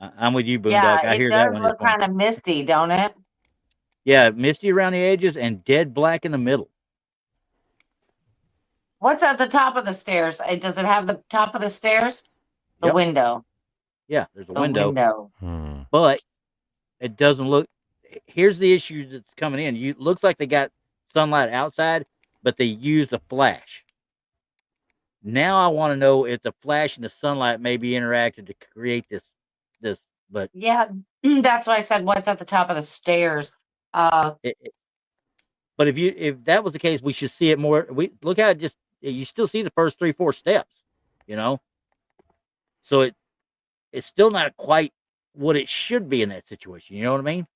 I'm with you, Boondock. Yeah, I it hear that does one is look going. kind of misty, don't it? Yeah, misty around the edges and dead black in the middle. What's at the top of the stairs? Does it have the top of the stairs? The Yep. window. Yeah, there's a The window, window. Hmm. but it doesn't look. Here's the issue that's coming in. You looks like they got sunlight outside, but they used a flash. Now I want to know if the flash and the sunlight maybe interacted to create this. But Yeah, that's why I said what's at the top of the stairs. it, but if that was the case, we should see it more. We look at it, just you still see the first 3-4 steps, you know. So it's still not quite what it should be in that situation. You know what I mean?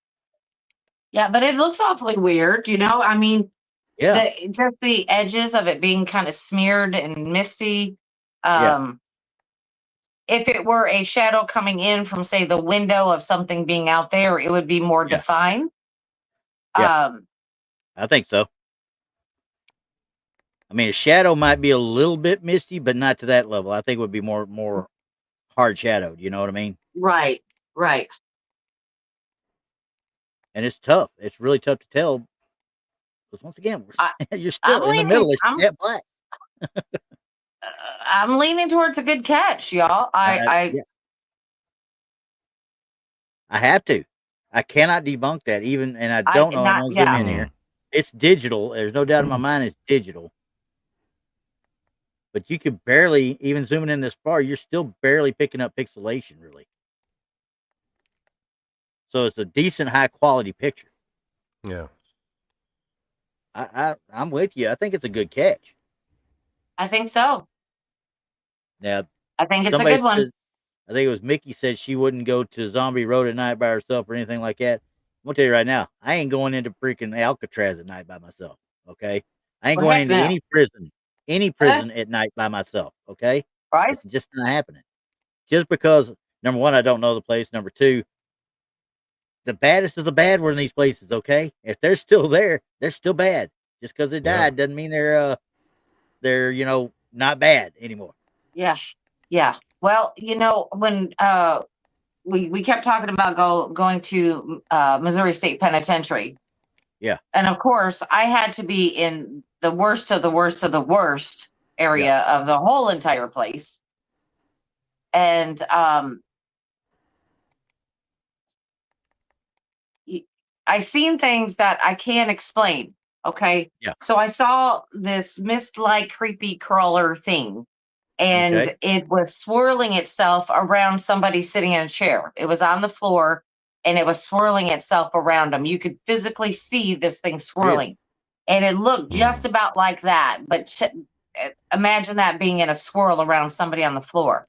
Yeah, but it looks awfully weird, I mean, Yeah, just the edges of it being kind of smeared and misty. yeah, If it were a shadow coming in from, say, the window of something being out there, it would be more yeah, defined. yeah. Um, I think so. I mean, a shadow might be a little bit misty, but not to that level. I think it would be more hard shadowed. You know what I mean? right, right. And it's tough. It's really tough to tell because once again, I, you're I'm still in the leaning. middle. It's jet black. I'm leaning towards a good catch, y'all. Yeah, I have to. I cannot debunk that even, and I I don't know. I'm not. gonna zoom Yeah, in Hmm. here. It's digital. There's no doubt in my mind. It's digital. But you could barely, even zooming in this far, you're still barely picking up pixelation, really. So it's a decent, high quality picture. Yeah. I'm with you. I think it's a good catch. I think so. Now, I think it's a somebody good one. said, I think it was Mickey said she wouldn't go to Zombie Road at night by herself or anything like that. I'm gonna tell you right now, I ain't going into freaking Alcatraz at night by myself. Okay, I ain't Well, going heck into no. any prison at night by myself. Okay, Right? it's just not happening. Just because number one, I don't know the place. Number two, the baddest of the bad were in these places. Okay, if they're still there, they're still bad. Just because they Yeah. died doesn't mean they're not bad anymore. Yeah. Yeah. Well, when we kept talking about going to Missouri State Penitentiary, Yeah, and of course, I had to be in the worst of the worst of the worst yeah, area of the whole entire place, and I seen things that I can't explain. Okay. Yeah. So I saw this mist-like creepy crawler thing, and Okay. it was swirling itself around somebody sitting in a chair. It was on the floor and it was swirling itself around them. You could physically see this thing swirling. And it looked just about like that. But imagine that being in a swirl around somebody on the floor.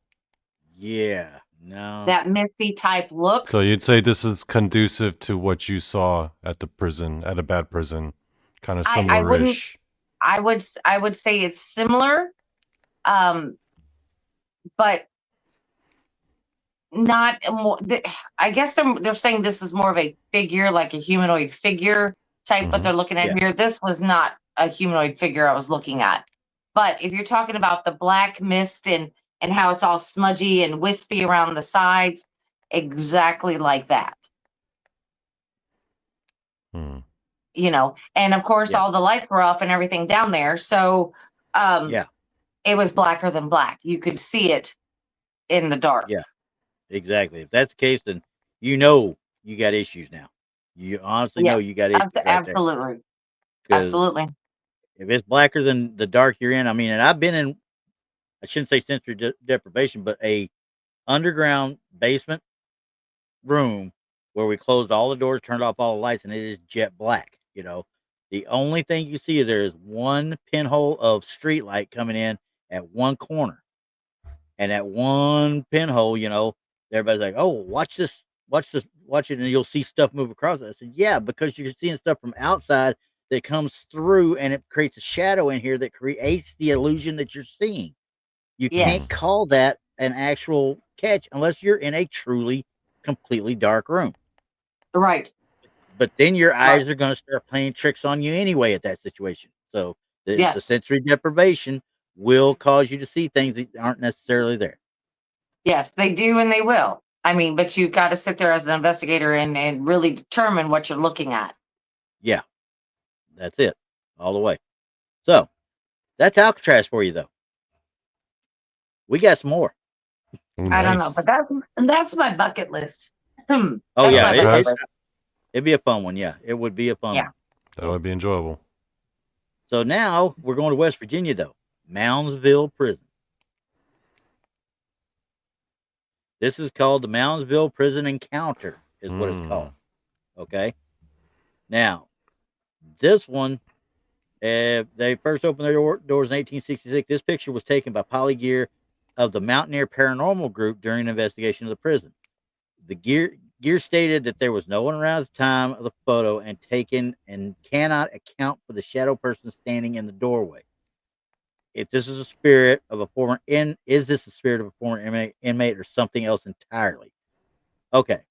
Yeah. No. That misty type look. So you'd say this is conducive to what you saw at the prison, at a bad prison, kind of similar-ish. I would say it's similar, but not more. I guess they're saying this is more of a figure, like a humanoid figure type. What they're looking at here. This was not a humanoid figure I was looking at. But if you're talking about the black mist and how it's all smudgy and wispy around the sides, exactly like that. You know, and of course all the lights were off and everything down there. So it was blacker than black. You could see it in the dark. Yeah, exactly. If that's the case, then you know you got issues now. You honestly know you got issues. Absolutely. Absolutely. If it's blacker than the dark you're in, I mean, and I've been in, I shouldn't say sensory deprivation, but a underground basement room where we closed all the doors, turned off all the lights, and it is jet black. You know, the only thing you see there is one pinhole of street light coming in at one corner, and at one pinhole, you know, everybody's like, "Oh, watch this, watch it," and you'll see stuff move across it. I said, "Yeah, because you're seeing stuff from outside that comes through, and it creates a shadow in here that creates the illusion that you're seeing. You can't call that an actual catch unless you're in a truly, completely dark room." Right. But then your eyes are going to start playing tricks on you anyway at that situation. So the sensory deprivation will cause you to see things that aren't necessarily there. Yes, they do, and they will. I mean, but you've got to sit there as an investigator and really determine what you're looking at. Yeah, that's it, all the way. So that's Alcatraz for you, though. We got some more. Ooh, I don't know, but that's my bucket list. Oh yeah, it'd be a fun one. Yeah, it would be a fun one. That would be enjoyable. So now we're going to West Virginia, though. Moundsville Prison. This is called the Moundsville Prison Encounter, is what it's called. Okay. Now, this one, they first opened their doors in 1866. This picture was taken by Polly Gear of the Mountaineer Paranormal Group during an investigation of the prison. The Gear stated that there was no one around at the time of the photo and taken and cannot account for the shadow person standing in the doorway. If this is a spirit of a former is this a spirit of a former inmate or something else entirely? Okay.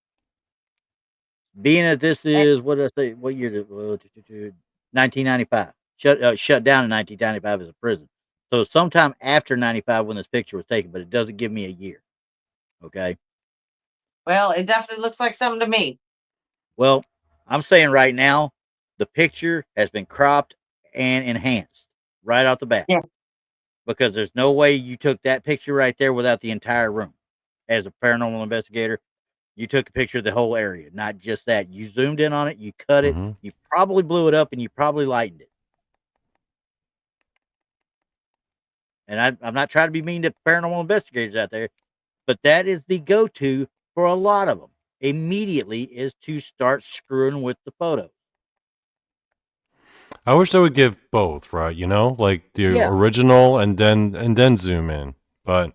Being that this is, what did I say? What year did 1995? Shut down in 1995 as a prison. So sometime after 95 when this picture was taken, but it doesn't give me a year. Okay. Well, it definitely looks like something to me. Well, I'm saying right now, the picture has been cropped and enhanced right off the bat. Yes. Because there's no way you took that picture right there without the entire room. As a paranormal investigator, you took a picture of the whole area, not just that. You zoomed in on it, you cut it, you probably blew it up, and you probably lightened it. And I'm not trying to be mean to paranormal investigators out there, but that is the go-to for a lot of them. Immediately is to start screwing with the photos. I wish they would give both, right? You know, like the original and then zoom in. But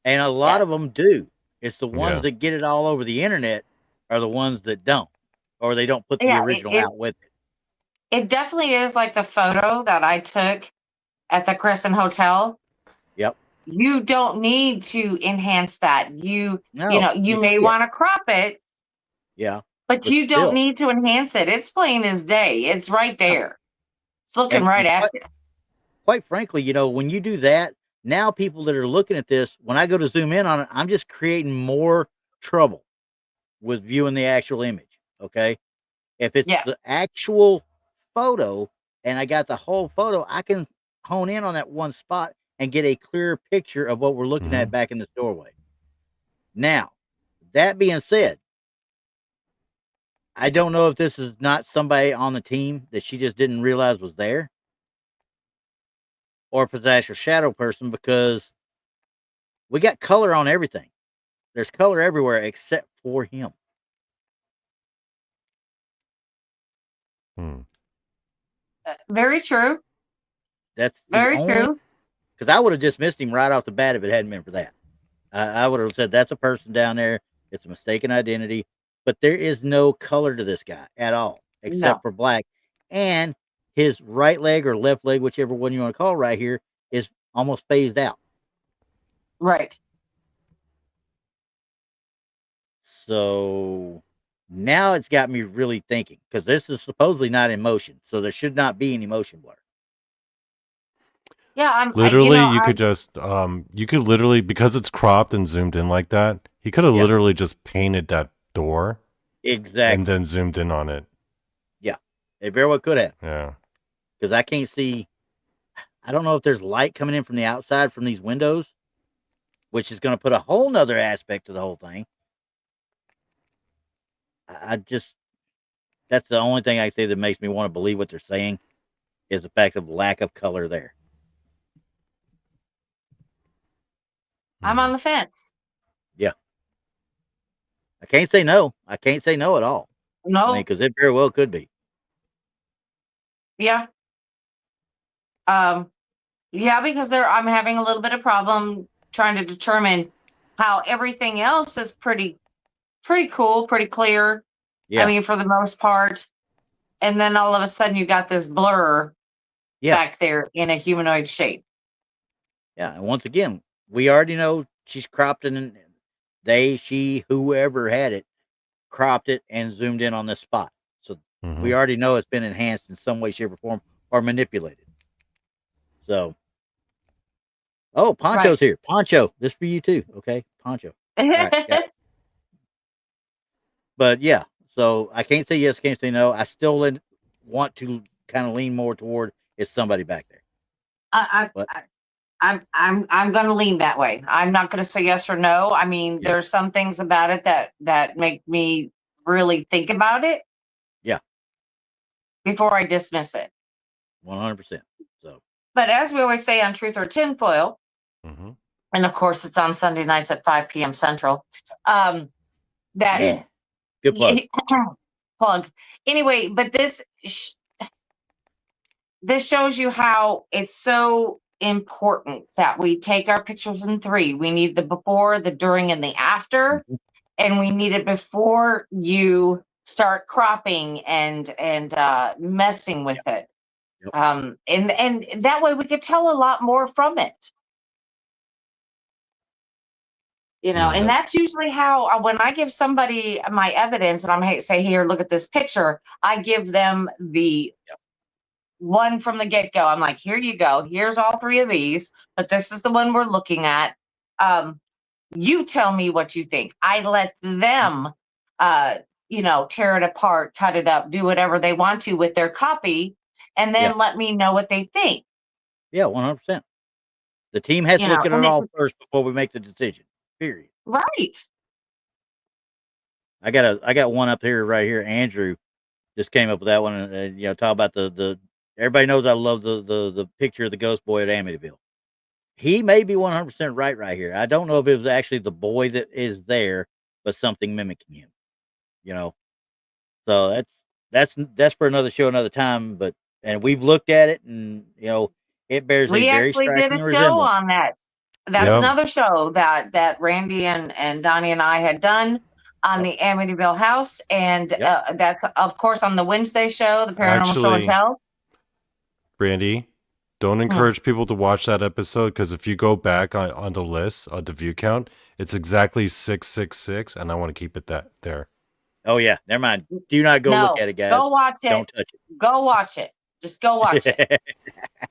and a lot of them do. It's the ones that get it all over the internet are the ones that don't, or they don't put the original out with it. It definitely is like the photo that I took at the Crescent Hotel. Yep. You don't need to enhance that. You may want to crop it. Yeah. But you don't need to enhance it. It's plain as day. It's right there. It's looking right at you. Quite frankly, you know, when you do that, now people that are looking at this, when I go to zoom in on it, I'm just creating more trouble with viewing the actual image. Okay. If it's the actual photo and I got the whole photo, I can hone in on that one spot and get a clearer picture of what we're looking at back in this doorway. Now, that being said, I don't know if this is not somebody on the team that she just didn't realize was there, or if it's actual shadow person, because we got color on everything. There's color everywhere except for him. Very true. That's the Very only, true. because I would have dismissed him right off the bat if it hadn't been for that. I would have said that's a person down there. It's a mistaken identity, but there is no color to this guy at all except for black, and his right leg or left leg, whichever one you want to call right here, is almost phased out. Right. So now it's got me really thinking, because this is supposedly not in motion, so there should not be any motion blur. Yeah, literally, you could just, you could literally, because it's cropped and zoomed in like that, he could have literally just painted that door. Exactly. And then zoomed in on it. Yeah, it very well could have. Yeah. Because I can't see, I don't know if there's light coming in from the outside from these windows, which is going to put a whole nother aspect to the whole thing. That's the only thing I say that makes me want to believe what they're saying, is the fact of lack of color there. I'm on the fence. Yeah. I can't say no. I can't say no at all. No. Because it very well could be. Yeah. Yeah, because I'm having a little bit of problem trying to determine how everything else is pretty cool, pretty clear. Yeah. I mean, for the most part. And then all of a sudden you got this blur back there in a humanoid shape. Yeah. And once again, we already know she's cropped and she, whoever had it, cropped it and zoomed in on this spot. So we already know it's been enhanced in some way, shape, or form, or manipulated. So, Poncho's here. Poncho, this for you too. Okay, Poncho. Right, but yeah, so I can't say yes, can't say no. I still want to kind of lean more toward it's somebody back there. I'm going to lean that way. I'm not going to say yes or no. I mean, there's some things about it that make me really think about it. Yeah. Before I dismiss it. 100%. So. But as we always say on Truth or Tinfoil, and of course it's on Sunday nights at 5 p.m. Central. Good plug. Plug. Anyway, but this shows you how it's so important that we take our pictures in 3. We need the before, the during, and the after, and we need it before you start cropping and messing with it. And that way we could tell a lot more from it. You know, and that's usually how, when I give somebody my evidence and I'm say, here, look at this picture, I give them the one from the get-go. I'm like, here you go. Here's all 3 of these, but this is the one we're looking at. You tell me what you think. I let them, tear it apart, cut it up, do whatever they want to with their copy, and then let me know what they think. Yeah, 100%. The team has to look at it all first before we make the decision. Period. Right. I got one up here right here. Andrew just came up with that one, and talk about the everybody knows I love the picture of the ghost boy at Amityville. He may be 100% right here. I don't know if it was actually the boy that is there, but something mimicking him. So that's for another show, another time. And we've looked at it, and it bears a very striking resemblance. We actually did a show on that. That's another show that Randy and Donny and I had done on the Amityville house, and that's of course on the Wednesday show, the Paranormal Show and Tell. Brandy, don't encourage people to watch that episode, because if you go back on the list, on the view count, it's exactly 666, and I want to keep it there. Oh yeah, never mind. Do not go look at it, guys. Go watch it. Don't touch it. Go watch it. Just go watch it.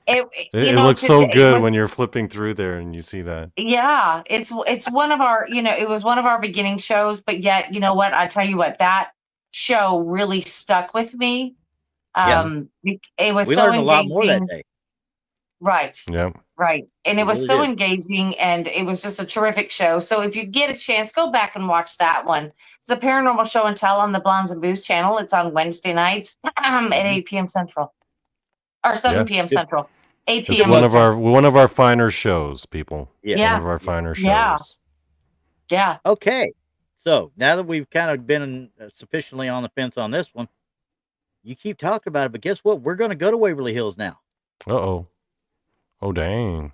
It looks so good when you're flipping through there and you see that. Yeah, it's one of our, it was one of our beginning shows, but yet, you know what? I tell you what, that show really stuck with me. It was so engaging. We learned a lot more that day. Right. Yeah. Right. And it was really so did. engaging, and it was just a terrific show. So if you get a chance, go back and watch that one. It's a paranormal show and tell on the Blondes and Boos channel. It's on Wednesday nights at 8 p.m. Central or 7 Yeah. p.m. Central, 8 It's p.m. one of our finer shows, people. Yeah. One of our finer Yeah. shows. Yeah. Okay. So now that we've kind of been sufficiently on the fence on this one, you keep talking about it, but guess what? We're going to go to Waverly Hills now. Uh-oh. Oh, dang.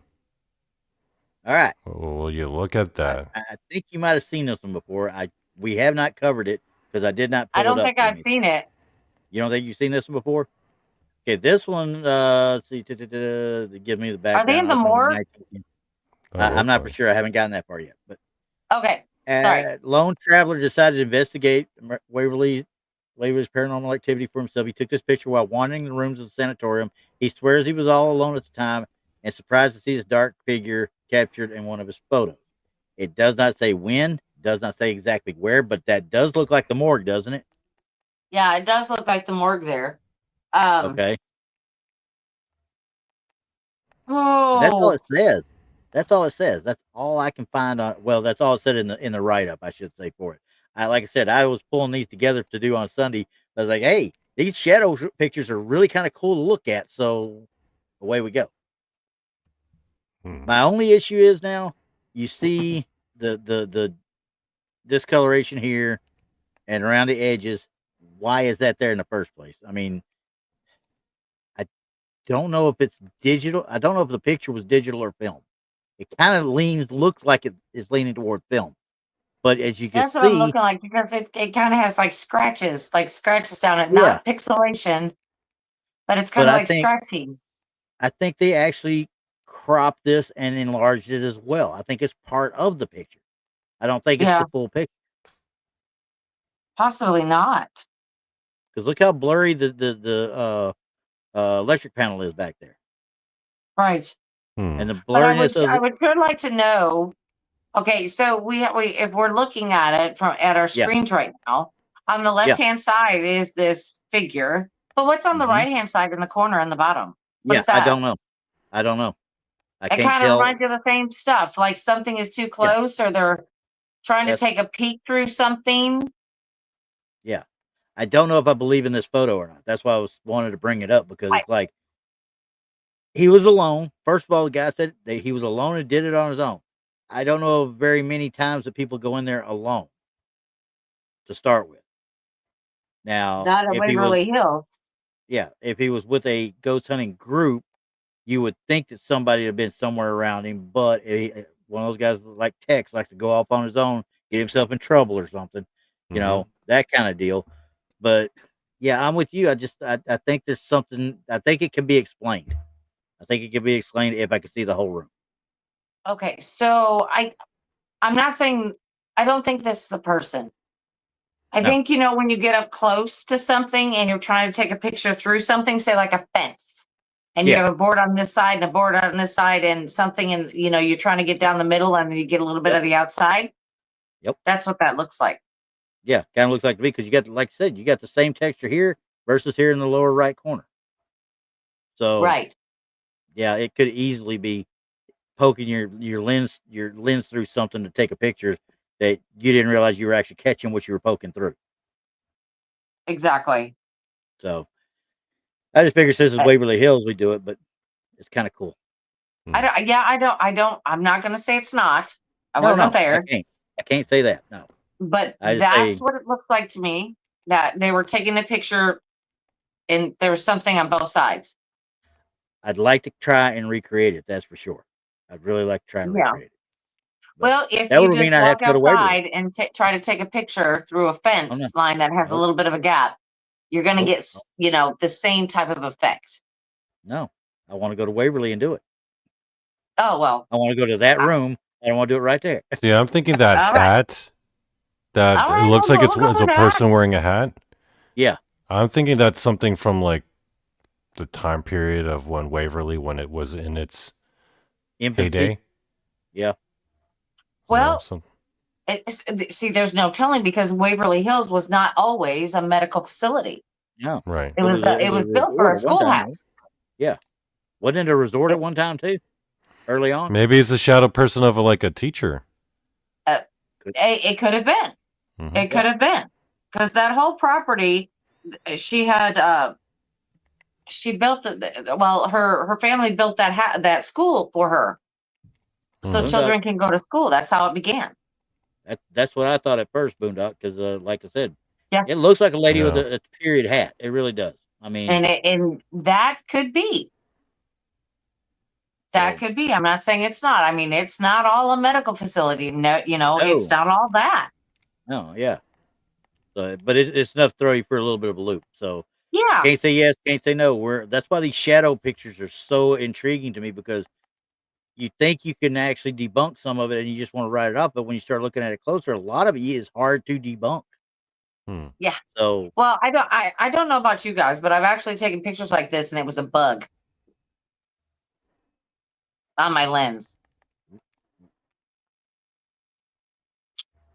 All right. Oh, well, you look at that. I think you might have seen this one before. We have not covered it because I did not pull I don't it up think for I've me. seen it. You don't think you've seen this one before? Okay, this one, let's see, give me the background. Are they in the morgue? I'm not for sure. I haven't gotten that far yet. But Okay. Sorry. Lone traveler decided to investigate Waverly's paranormal activity for himself. He took this picture while wandering the rooms of the sanatorium. He swears he was all alone at the time and surprised to see this dark figure captured in one of his photos. It does not say when, does not say exactly where, but that does look like the morgue, doesn't it? Yeah, it does look like the morgue there. Okay. Oh, That's all it says. That's all it says. That's all I can find on. Well, that's all it said in the write up. I should say for it. Like I said, I was pulling these together to do on Sunday. I was like, hey, these shadow pictures are really kind of cool to look at. So away we go. My only issue is now you see the discoloration here and around the edges. Why is that there in the first place? I mean, I don't know if it's digital. I don't know if the picture was digital or film. It kind of looks like it is leaning toward film. But as you can that's what I'm see, looking like, because it kind of has like scratches down it, not pixelation, but it's kind of like scratchy. I think they actually cropped this and enlarged it as well. I think it's part of the picture. I don't think it's the full picture. Possibly not. Because look how blurry the electric panel is back there. Right. And the But blurriness I would sure like to know. Okay, so we if we're looking at it at our screens right now, on the left hand side is this figure, but what's on the right hand side in the corner on the bottom? What is that? I don't know. I it kind of reminds you of the same stuff, like something is too close, or they're trying to take a peek through something. Yeah, I don't know if I believe in this photo or not. That's why I wanted to bring it up, because it's like he was alone. First of all, the guy said that he was alone and did it on his own. I don't know of very many times that people go in there alone to start with. Now, not at Waverly Hills. Yeah, if he was with a ghost hunting group, you would think that somebody had been somewhere around him. But one of those guys like Tex likes to go off on his own, get himself in trouble or something, you know, that kind of deal. But yeah, I'm with you. I think there's something. I think it can be explained. I think it can be explained if I could see the whole room. Okay, so I'm not saying I don't think this is a person. I think, when you get up close to something and you're trying to take a picture through something, say like a fence, and you have a board on this side and a board on this side and something, and you're trying to get down the middle and then you get a little bit of the outside. Yep. That's what that looks like. Yeah, kind of looks like to me, because you got, like I said, you got the same texture here versus here in the lower right corner. So yeah, it could easily be poking your lens through something to take a picture that you didn't realize you were actually catching what you were poking through. Exactly. So I just figured since it's Waverly Hills, we do it, but it's kind of cool. I'm not going to say it's not. I wasn't there. I can't say that. No. But that's what it looks like to me, that they were taking a picture and there was something on both sides. I'd like to try and recreate it. That's for sure. I'd really like to try and recreate it. But well, if you just walk outside and try to take a picture through a fence line that has a little bit of a gap, you're going to get, the same type of effect. No, I want to go to Waverly and do it. Oh, well. I want to go to that room. I want to do it right there. Yeah, I'm thinking that hat. That it looks like it's a person wearing a hat. Yeah. I'm thinking that's something from like the time period of when it was in its heyday. Yeah. Well, see, there's no telling, because Waverly Hills was not always a medical facility. No. Right. It was built for a schoolhouse. Yeah. Wasn't it a resort at one time too? Early on? Maybe it's a shadow person of a teacher. It could have been. Mm-hmm. It could have been. Because that whole property, she had, she built, her family built that school for her. So children can go to school. That's how it began. That's what I thought at first, Boondock, because like I said, yeah, it looks like a lady with a period hat. It really does. I mean, and that could be. That could be. I'm not saying it's not. I mean, it's not all a medical facility. No, it's not all that. No, yeah. So, but it's enough to throw you for a little bit of a loop. So yeah, can't say yes, can't say no. That's why these shadow pictures are so intriguing to me, because you think you can actually debunk some of it and you just want to write it off, but when you start looking at it closer, a lot of it is hard to debunk. Yeah. So well, I don't know about you guys, but I've actually taken pictures like this, and it was a bug on my lens.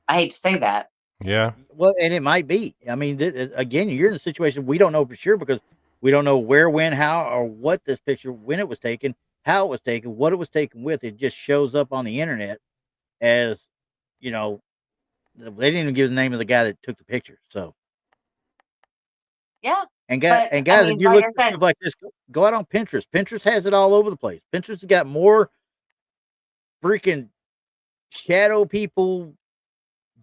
I hate to say that. Yeah. Well, and it might be. I mean, again, you're in a situation we don't know for sure, because we don't know where, when, how, or what this picture, when it was taken, how it was taken, what it was taken with. It just shows up on the internet as, they didn't even give the name of the guy that took the picture. So yeah. And guys, if you look at stuff like this, go out on Pinterest. Pinterest has it all over the place. Pinterest has got more freaking shadow people,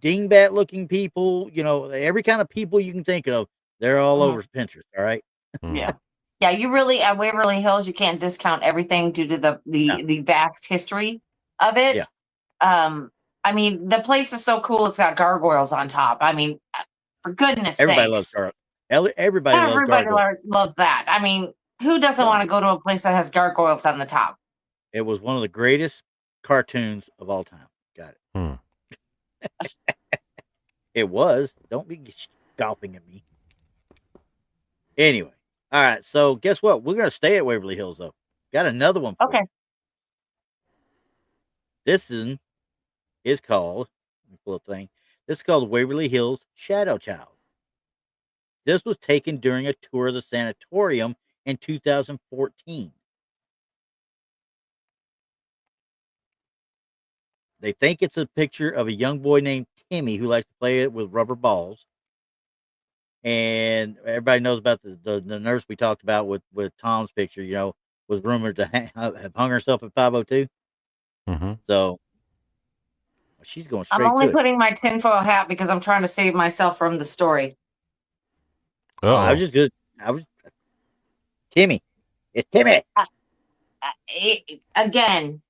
dingbat looking people, every kind of people you can think of. They're all over Pinterest. All right. Yeah. Yeah. You really, at Waverly Hills, you can't discount everything due to the vast history of it. Yeah. I mean, the place is so cool. It's got gargoyles on top. I mean, for goodness Everybody sakes. loves gargoyles. Everybody loves that. I mean, who doesn't want to go to a place that has gargoyles on the top? It was one of the greatest cartoons of all time. Got it. It was. Don't be scoffing at me. Anyway. All right. So guess what? We're going to stay at Waverly Hills, though. Got another one for you. This is called, little thing. This is called Waverly Hills Shadow Child. This was taken during a tour of the sanatorium in 2014. They think it's a picture of a young boy named Timmy who likes to play it with rubber balls. And everybody knows about the nurse we talked about with Tom's picture, was rumored to have hung herself at 502. So she's going straight to it. I'm only putting my tinfoil hat because I'm trying to save myself from the story. I was just good. Timmy. It's Timmy. Again,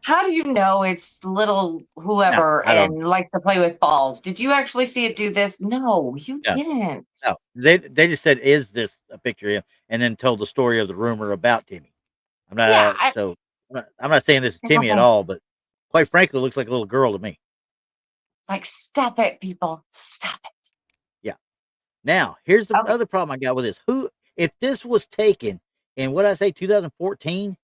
how do you know it's little whoever and likes to play with balls? Did you actually see it do this? No, you didn't. No, they just said, "Is this a picture of him?" And then told the story of the rumor about Timmy. I'm not saying this is Timmy at all, but quite frankly, it looks like a little girl to me. Like, stop it, people! Stop it. Yeah. Now, here's the other problem I got with this. If this was taken in 2014?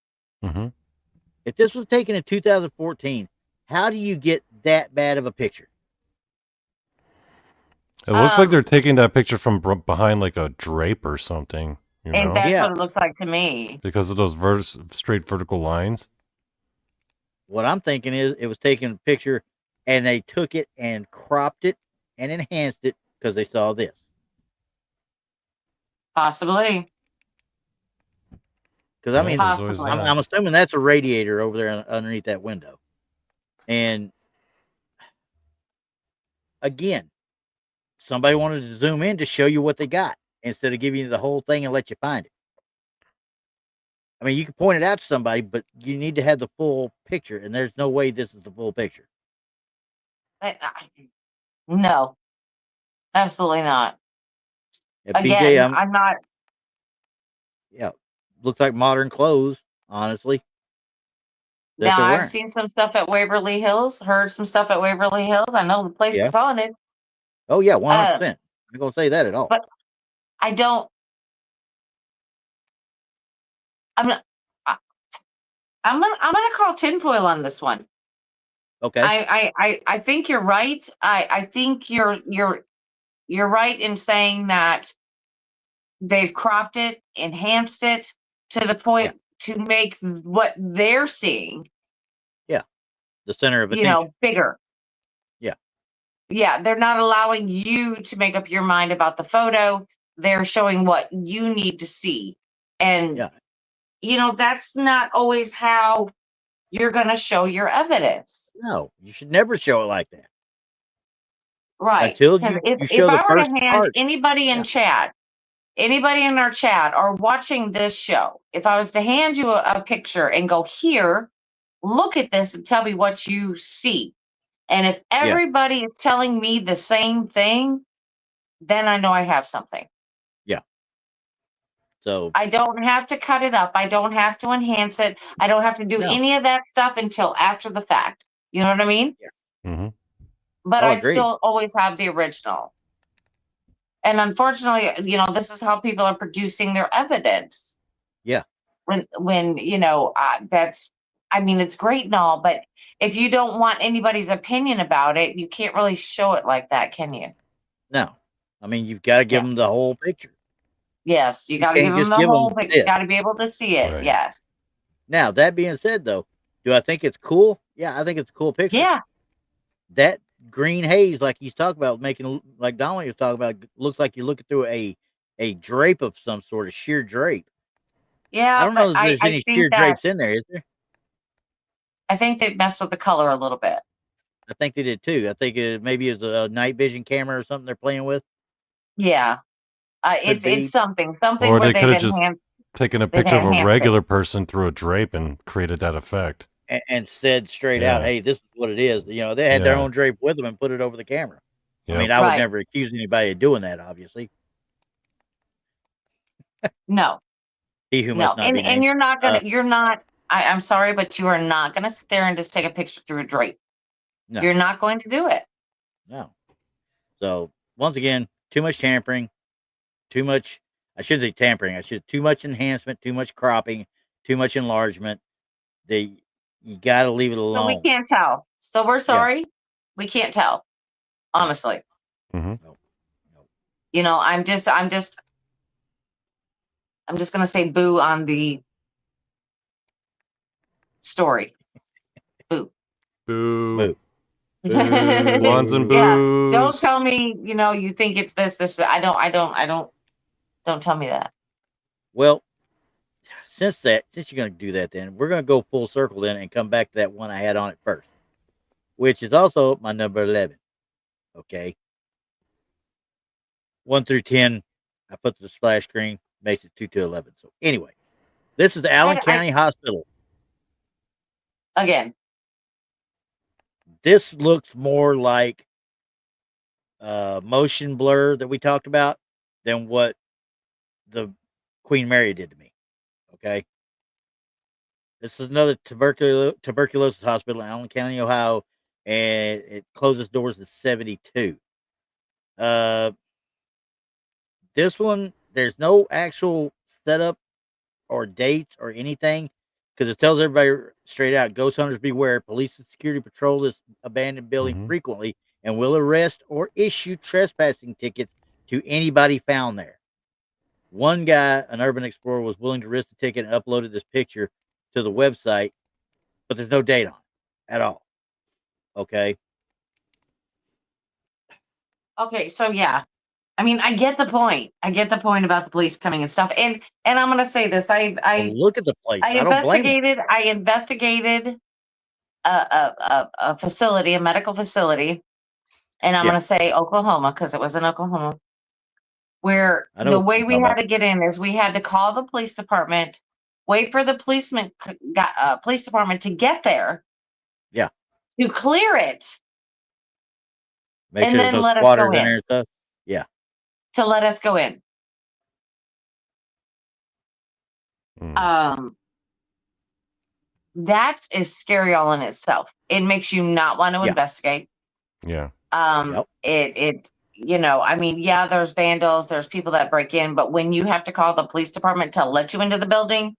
If this was taken in 2014, how do you get that bad of a picture? It looks like they're taking that picture from behind like a drape or something. And that's what it looks like to me. Because of those straight vertical lines. What I'm thinking is it was taking a picture and they took it and cropped it and enhanced it because they saw this. Possibly. Because I'm assuming that's a radiator over there underneath that window. And again, somebody wanted to zoom in to show you what they got instead of giving you the whole thing and let you find it. I mean, you can point it out to somebody, but you need to have the full picture, and there's no way this is the full picture. No, absolutely not. Again, BJ, I'm not. Yeah, looks like modern clothes, honestly. Now, I've seen some stuff at Waverly Hills, heard some stuff at Waverly Hills. I know the place is haunted. Oh, yeah, 100%. I'm not going to say that at all. But I don't. I'm gonna call tinfoil on this one. Okay. I think you're right. I think you're right in saying that they've cropped it, enhanced it to the point to make what they're seeing, the center of attention. Bigger. Yeah. Yeah, they're not allowing you to make up your mind about the photo. They're showing what you need to see. And, that's not always how you're going to show your evidence. No, you should never show it like that. Right. Until Because you if show the I were to first hand part. anybody in chat, anybody in our chat or watching this show, if I was to hand you a picture and go, here, look at this and tell me what you see. And if everybody is telling me the same thing, then I know I have something. Yeah. So I don't have to cut it up. I don't have to enhance it. I don't have to do any of that stuff until after the fact. You know what I mean? Yeah. Mm-hmm. But I'd still always have the original. And unfortunately, this is how people are producing their evidence. Yeah. When it's great and all, but if you don't want anybody's opinion about it, you can't really show it like that, can you? No. I mean, you've got to give them the whole picture. Yes, you got to give them the whole picture. You got to be able to see it. Right. Yes. Now, that being said, though, do I think it's cool? Yeah, I think it's a cool picture. Yeah. That green haze, like he's talking about, like Donny was talking about, looks like you're looking through a drape of some sort, of sheer drape. Yeah, I don't know if there's any sheer drapes in there, is there? I think they messed with the color a little bit. I think they did too. I think maybe it's a night vision camera or something they're playing with. Yeah. It's something Or where they could have just taken a picture of a regular person through a drape and created that effect. And said straight out, hey, this is what it is. They had their own drape with them and put it over the camera. Yep. I mean, I would never accuse anybody of doing that, obviously. No. He who must not be named. And I'm sorry, but you are not going to sit there and just take a picture through a drape. No. You're not going to do it. No. So, once again, too much tampering, too much, I shouldn't say tampering, too much enhancement, too much cropping, too much enlargement. You got to leave it alone. So we can't tell. So we're sorry. Yeah. We can't tell. Honestly. Mm-hmm. No. I'm just going to say boo on the story. Boo. Boo. Boo. Blondes and boos. Yeah. Don't tell me, you think it's this. Don't tell me that. Well, since you're going to do that, then we're going to go full circle then and come back to that one I had on it first, which is also my number 11. Okay. 1 through 10, I put the splash screen, makes it 2 to 11. So anyway, this is the Allen County Hospital. Again. This looks more like motion blur that we talked about than what the Queen Mary did to me. Okay. This is another tuberculosis hospital in Allen County, Ohio, and it closes doors in 1972. This one, there's no actual setup or dates or anything, because it tells everybody straight out, ghost hunters beware. Police and security patrol this abandoned building frequently and will arrest or issue trespassing tickets to anybody found there. One guy, an urban explorer, was willing to risk the ticket and uploaded this picture to the website, but there's no date on it at all. Okay. Okay, so yeah. I mean, I get the point. I get the point about the police coming and stuff. And I'm going to say this. I look at the place. I investigated a facility, a medical facility, and I'm going to say Oklahoma because it was in Oklahoma, where the way we had to get in is we had to call the police department, wait for the police department to get there. Yeah. To clear it. Make sure there's no squatters in there and stuff. Yeah. To let us go in. That is scary all in itself. It makes you not want to investigate. Yeah. It I mean, yeah, there's vandals, there's people that break in, but when you have to call the police department to let you into the building,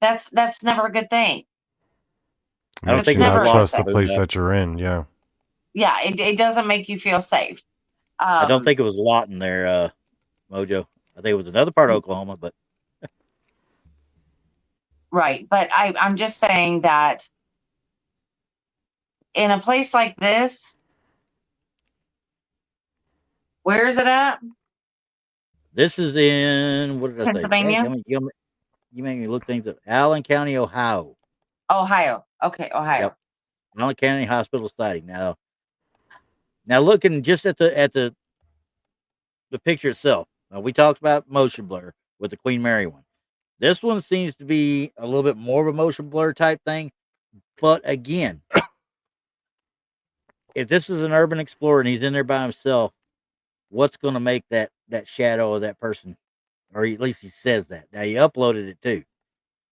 that's never a good thing. I don't think you not trust the place that you're in. Yeah. Yeah, it doesn't make you feel safe. I don't think it was Lawton there, Mojo. I think it was another part of Oklahoma, but Right. But I'm just saying that in a place like this, where is it at? This is in, what did I say? Pennsylvania? You make me look things up. Allen County, Ohio. Ohio. Okay, Ohio. Yep. Allen County Hospital sighting. Now looking just at the picture itself. Now, we talked about motion blur with the Queen Mary one. This one seems to be a little bit more of a motion blur type thing. But again, if this is an urban explorer and he's in there by himself, what's going to make that shadow of that person? Or at least he says that. Now, he uploaded it too,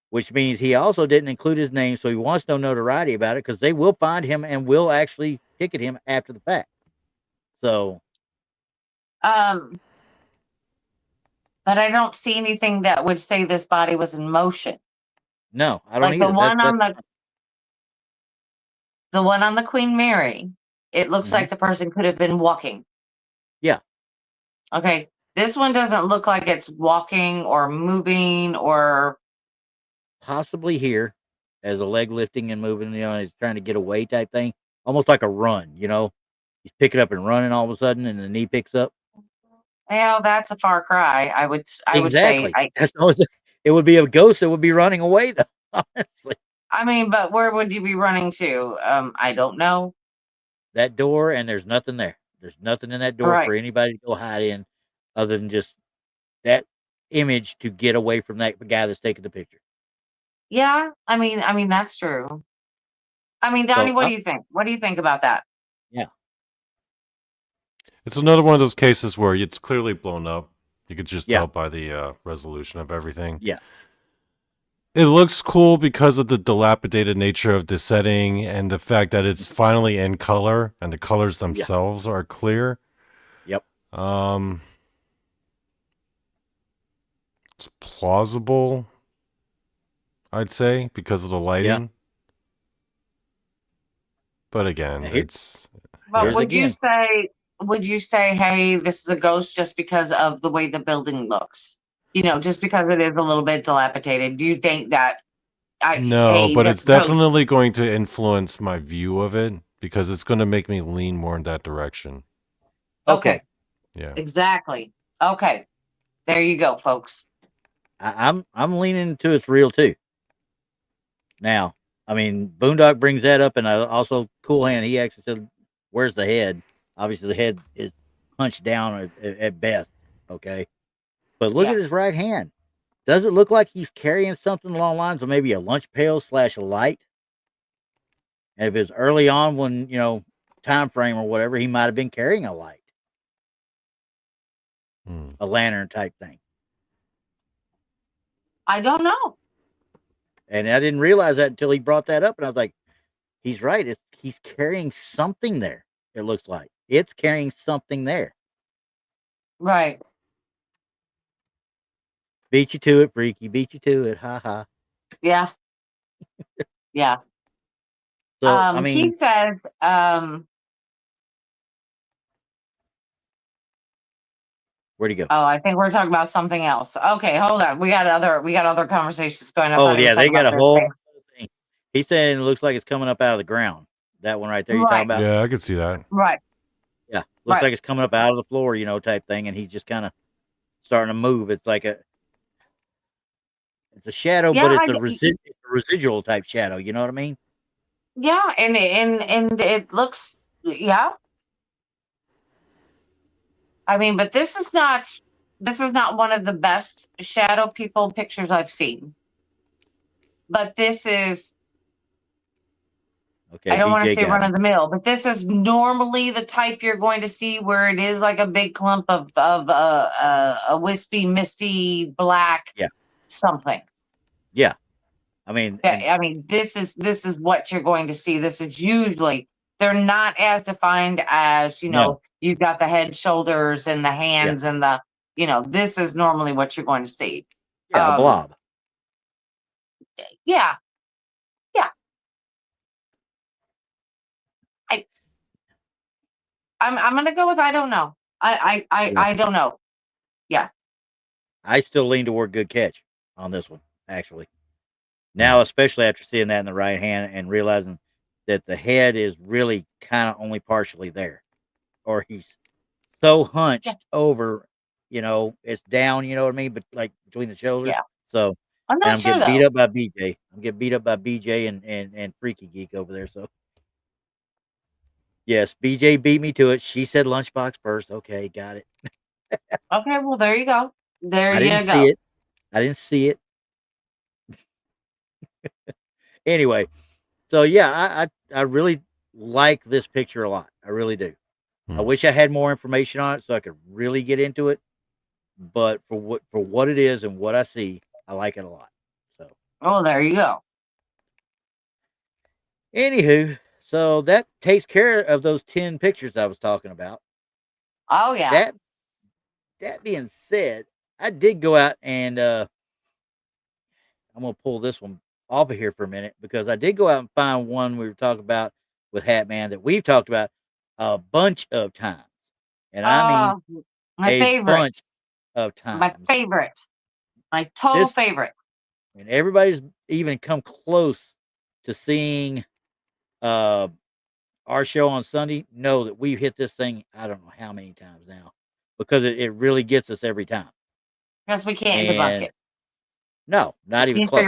which means he also didn't include his name. So he wants no notoriety about it because they will find him and will actually ticket him after the fact. So, but I don't see anything that would say this body was in motion. No, I don't like either. The one on the Queen Mary, it looks like the person could have been walking. Yeah. Okay. This one doesn't look like it's walking or moving or possibly here as a leg lifting and moving, he's trying to get away type thing. Almost like a run, He's picking up and running all of a sudden and the knee picks up. Well, that's a far cry. I would Exactly. say it would be a ghost that would be running away though, honestly. I mean, but where would you be running to? I don't know. That door, and there's nothing there. There's nothing in that door for anybody to go hide in other than just that image to get away from that guy that's taking the picture. Yeah, I mean that's true. I mean, Donny, what do you think? What do you think about that? Yeah. It's another one of those cases where it's clearly blown up. You could just tell by the resolution of everything. Yeah. It looks cool because of the dilapidated nature of the setting and the fact that it's finally in color and the colors themselves are clear. Yep. It's plausible, I'd say, because of the lighting. Yeah. But again, it's... But would you say, hey, this is a ghost just because of the way the building looks? Just because it is a little bit dilapidated. Do you think that? But it's definitely going to influence my view of it because it's going to make me lean more in that direction. Okay. Yeah. Exactly. Okay. There you go, folks. I'm leaning into it's real too. Now, I mean, Boondock brings that up, and also Cool Hand, he actually said, "Where's the head?" Obviously, the head is hunched down at best. Okay. But look at his right hand. Does it look like he's carrying something along the lines of maybe a lunch pail / a light? And if it's early on when, time frame or whatever, he might have been carrying a light. A lantern type thing. I don't know. And I didn't realize that until he brought that up. And I was like, he's right. He's carrying something there. It looks like it's carrying something there. Right. Beat you to it, freaky. Beat you to it. Ha ha. Yeah. Yeah. So, I mean, he says, where'd he go? Oh, I think we're talking about something else. Okay, hold on. We got other conversations going on. Oh yeah, they got a whole thing. He's saying it looks like it's coming up out of the ground. That one right there, you're talking about? Yeah, I could see that. Right. Yeah, looks like it's coming up out of the floor, type thing, and he's just kind of starting to move. It's like it's a shadow, but it's a residual type shadow. You know what I mean? Yeah, and it looks, yeah. I mean, but this is not one of the best shadow people pictures I've seen. But this is, I don't want to say run of the mill, but this is normally the type you're going to see where it is like a big clump of a wispy, misty black something. Yeah. I mean, this is what you're going to see. This is usually, they're not as defined as, you've got the head, shoulders, and the hands and the, this is normally what you're going to see. Yeah, a blob. Yeah. Yeah. I'm going to go with I don't know. I don't know. Yeah. I still lean toward good catch on this one, actually. Now, especially after seeing that in the right hand and realizing that the head is really kind of only partially there, or he's so hunched over, it's down, you know what I mean? But like between the shoulders. Yeah. So, I'm and not I'm sure getting beat though. up by BJ. I'm getting beat up by BJ and Freaky Geek over there. So, yes, BJ beat me to it. She said lunchbox first. Okay, got it. Okay, well there you go. There I didn't you see go. it. I didn't see it. Anyway, so yeah, I really like this picture a lot. I really do. I wish I had more information on it so I could really get into it. But for what it is and what I see, I like it a lot. So, Oh, there you go. anywho, so that takes care of those 10 pictures I was talking about. Oh yeah. That being said, I did go out and I'm gonna pull this one off of here for a minute because I did go out and find one we were talking about with Hatman that we've talked about a bunch of times, and I mean Oh, my a favorite. bunch of My times. favorite. My total This favorite. and everybody's even come close to seeing uh our show on Sunday know that we've hit this thing I don't know how many times now because it really gets us every time. Because we can't debunk And it. no, not even close.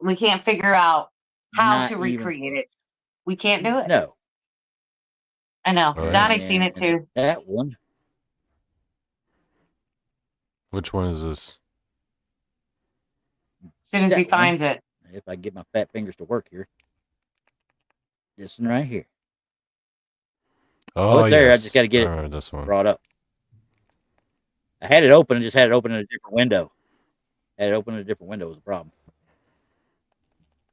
We can't figure out how Not to even recreate close. it. We can't do it. No. I know. All right. Donny's seen it And too. that one. Which one is this? As soon as he That one. finds it. If I get my fat fingers to work here. This one right here. Oh, it's there. yes. I just got to get it All right, this one. brought up. I had it open and just had it open in a different window. Had it open in a different window was the problem.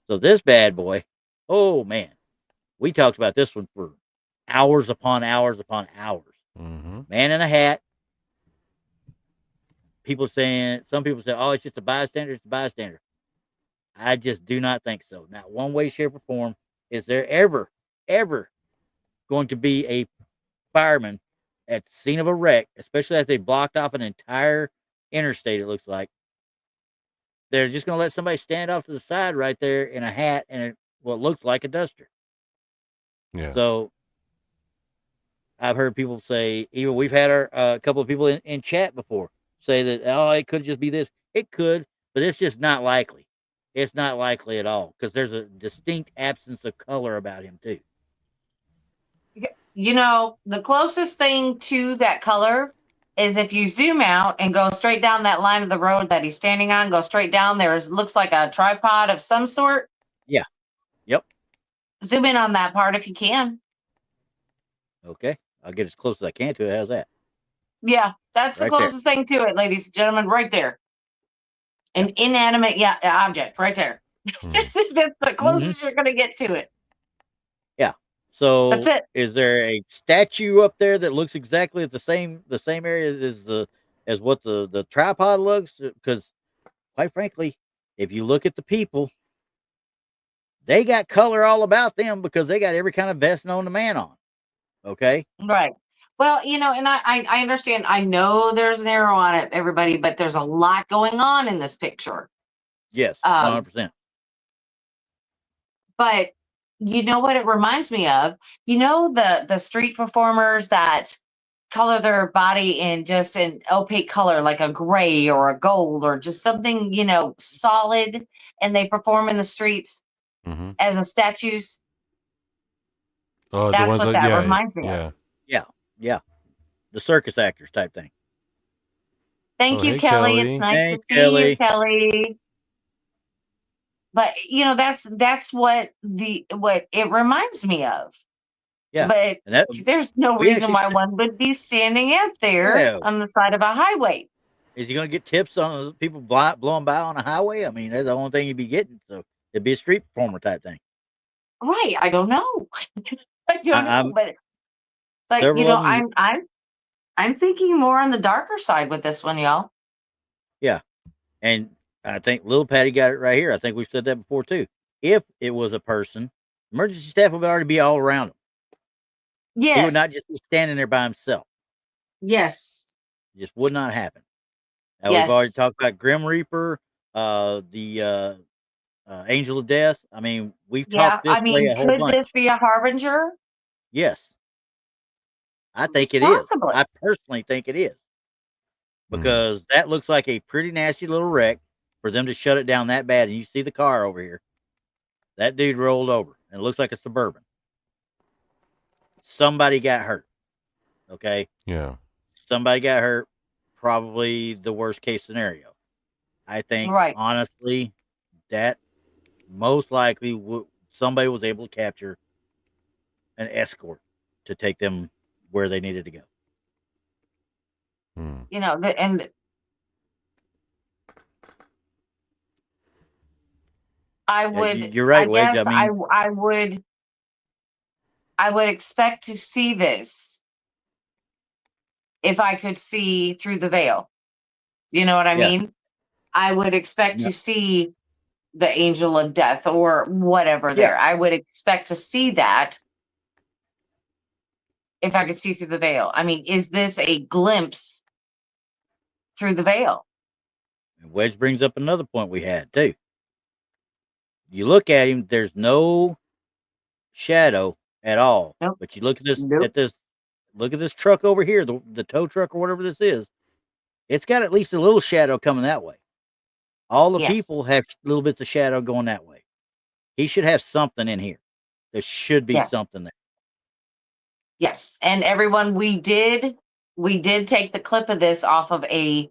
So this bad boy, oh man, we talked about this one for hours upon hours upon hours. Mm-hmm. Man in a hat. Some people say, oh, it's just a bystander. It's a bystander. I just do not think so. Not one way, shape, or form is there ever going to be a fireman at the scene of a wreck, especially if they blocked off an entire interstate, it looks like. They're just going to let somebody stand off to the side right there in a hat and what looks like a duster. Yeah. So I've heard people say, even we've had a couple of people in chat before say that, oh, it could just be this. It could, but it's just not likely. It's not likely at all because there's a distinct absence of color about him, too. You know, the closest thing to that color is if you zoom out and go straight down that line of the road that he's standing on, go straight down. Looks like a tripod of some sort. Yeah. Yep. Zoom in on that part if you can. Okay. I'll get as close as I can to it. How's that? Yeah, that's the Right there. closest thing to it, ladies and gentlemen, right there. An inanimate object right there. That's the closest you're going to get to it. Yeah. So that's it. Is there a statue up there that looks exactly at the same area as what the tripod looks? Because quite frankly, if you look at the people, they got color all about them because they got every kind of vest known to man on. Okay. Right. Well, you know, and I understand. I know there's an arrow on it, everybody, but there's a lot going on in this picture. Yes, 100%. But you know what it reminds me of? You know the street performers that color their body in just an opaque color, like a gray or a gold or just something, solid, and they perform in the streets as a statues. Oh, That's the ones what that reminds me of. Yeah. The circus actors type thing. Thank you, hey, Kelly. Kelly. It's nice Thanks, to see you, Kelly. But that's what it reminds me of. Yeah. But there's no reason why one would be standing out there on the side of a highway. Is he going to get tips on people blowing by on a highway? I mean, that's the only thing you'd be getting. So it'd be a street performer type thing. Right. I don't know. I don't know. But I'm thinking more on the darker side with this one, y'all. Yeah. And I think little Patty got it right here. I think we've said that before too. If it was a person, emergency staff would already be all around him. Yes. He would not just be standing there by himself. Yes. Just would not happen. Now, we've already talked about Grim Reaper, the angel of death. I mean, we've Yeah, talked this I way mean, a whole could bunch. this be a harbinger? Yes, I think it is. Possibly. I personally think it is because that looks like a pretty nasty little wreck for them to shut it down that bad. And you see the car over here. That dude rolled over, and it looks like a Suburban. Somebody got hurt. Okay. Yeah. Somebody got hurt. Probably the worst case scenario. I think, Right. honestly, that most likely somebody was able to capture an escort to take them where they needed to go. You know, and I would. You're right, I Wedge. guess I mean, I would expect to see this if I could see through the veil. You know what I mean? I would expect to see the angel of death or whatever there. I would expect to see that if I could see through the veil. I mean, is this a glimpse through the veil? And Wedge brings up another point we had too. You look at him, there's no shadow at all. Nope. But you look at look at this truck over here, the tow truck or whatever this is. It's got at least a little shadow coming that way. All the people have little bits of shadow going that way. He should have something in here. There should be something there. Yes. And everyone, we did take the clip of this off of a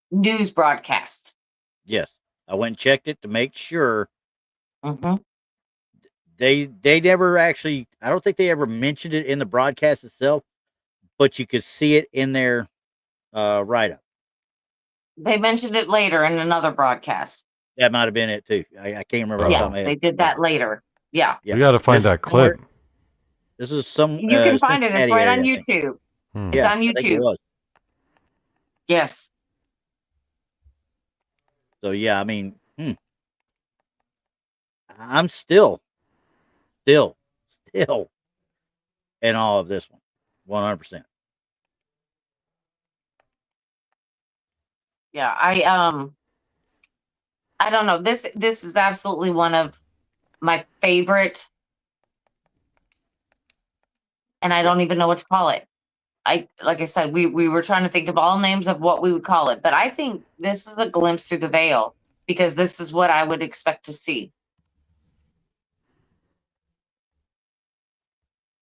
news broadcast. Yes. I went and checked it to make sure. Mm-hmm. They never actually, I don't think they ever mentioned it in the broadcast itself, but you could see it in their write-up. They mentioned it later in another broadcast. That might have been it too. I can't remember. Yeah, they did that later. Yeah. We got to find that clip. This is some. You can find it. It's right on YouTube. It's on YouTube. Yes. So yeah, I mean, I'm still in all of this one, 100%. Yeah, I don't know. This is absolutely one of my favorite, and I don't even know what to call it. Like I said, we were trying to think of all names of what we would call it, but I think this is a glimpse through the veil because this is what I would expect to see.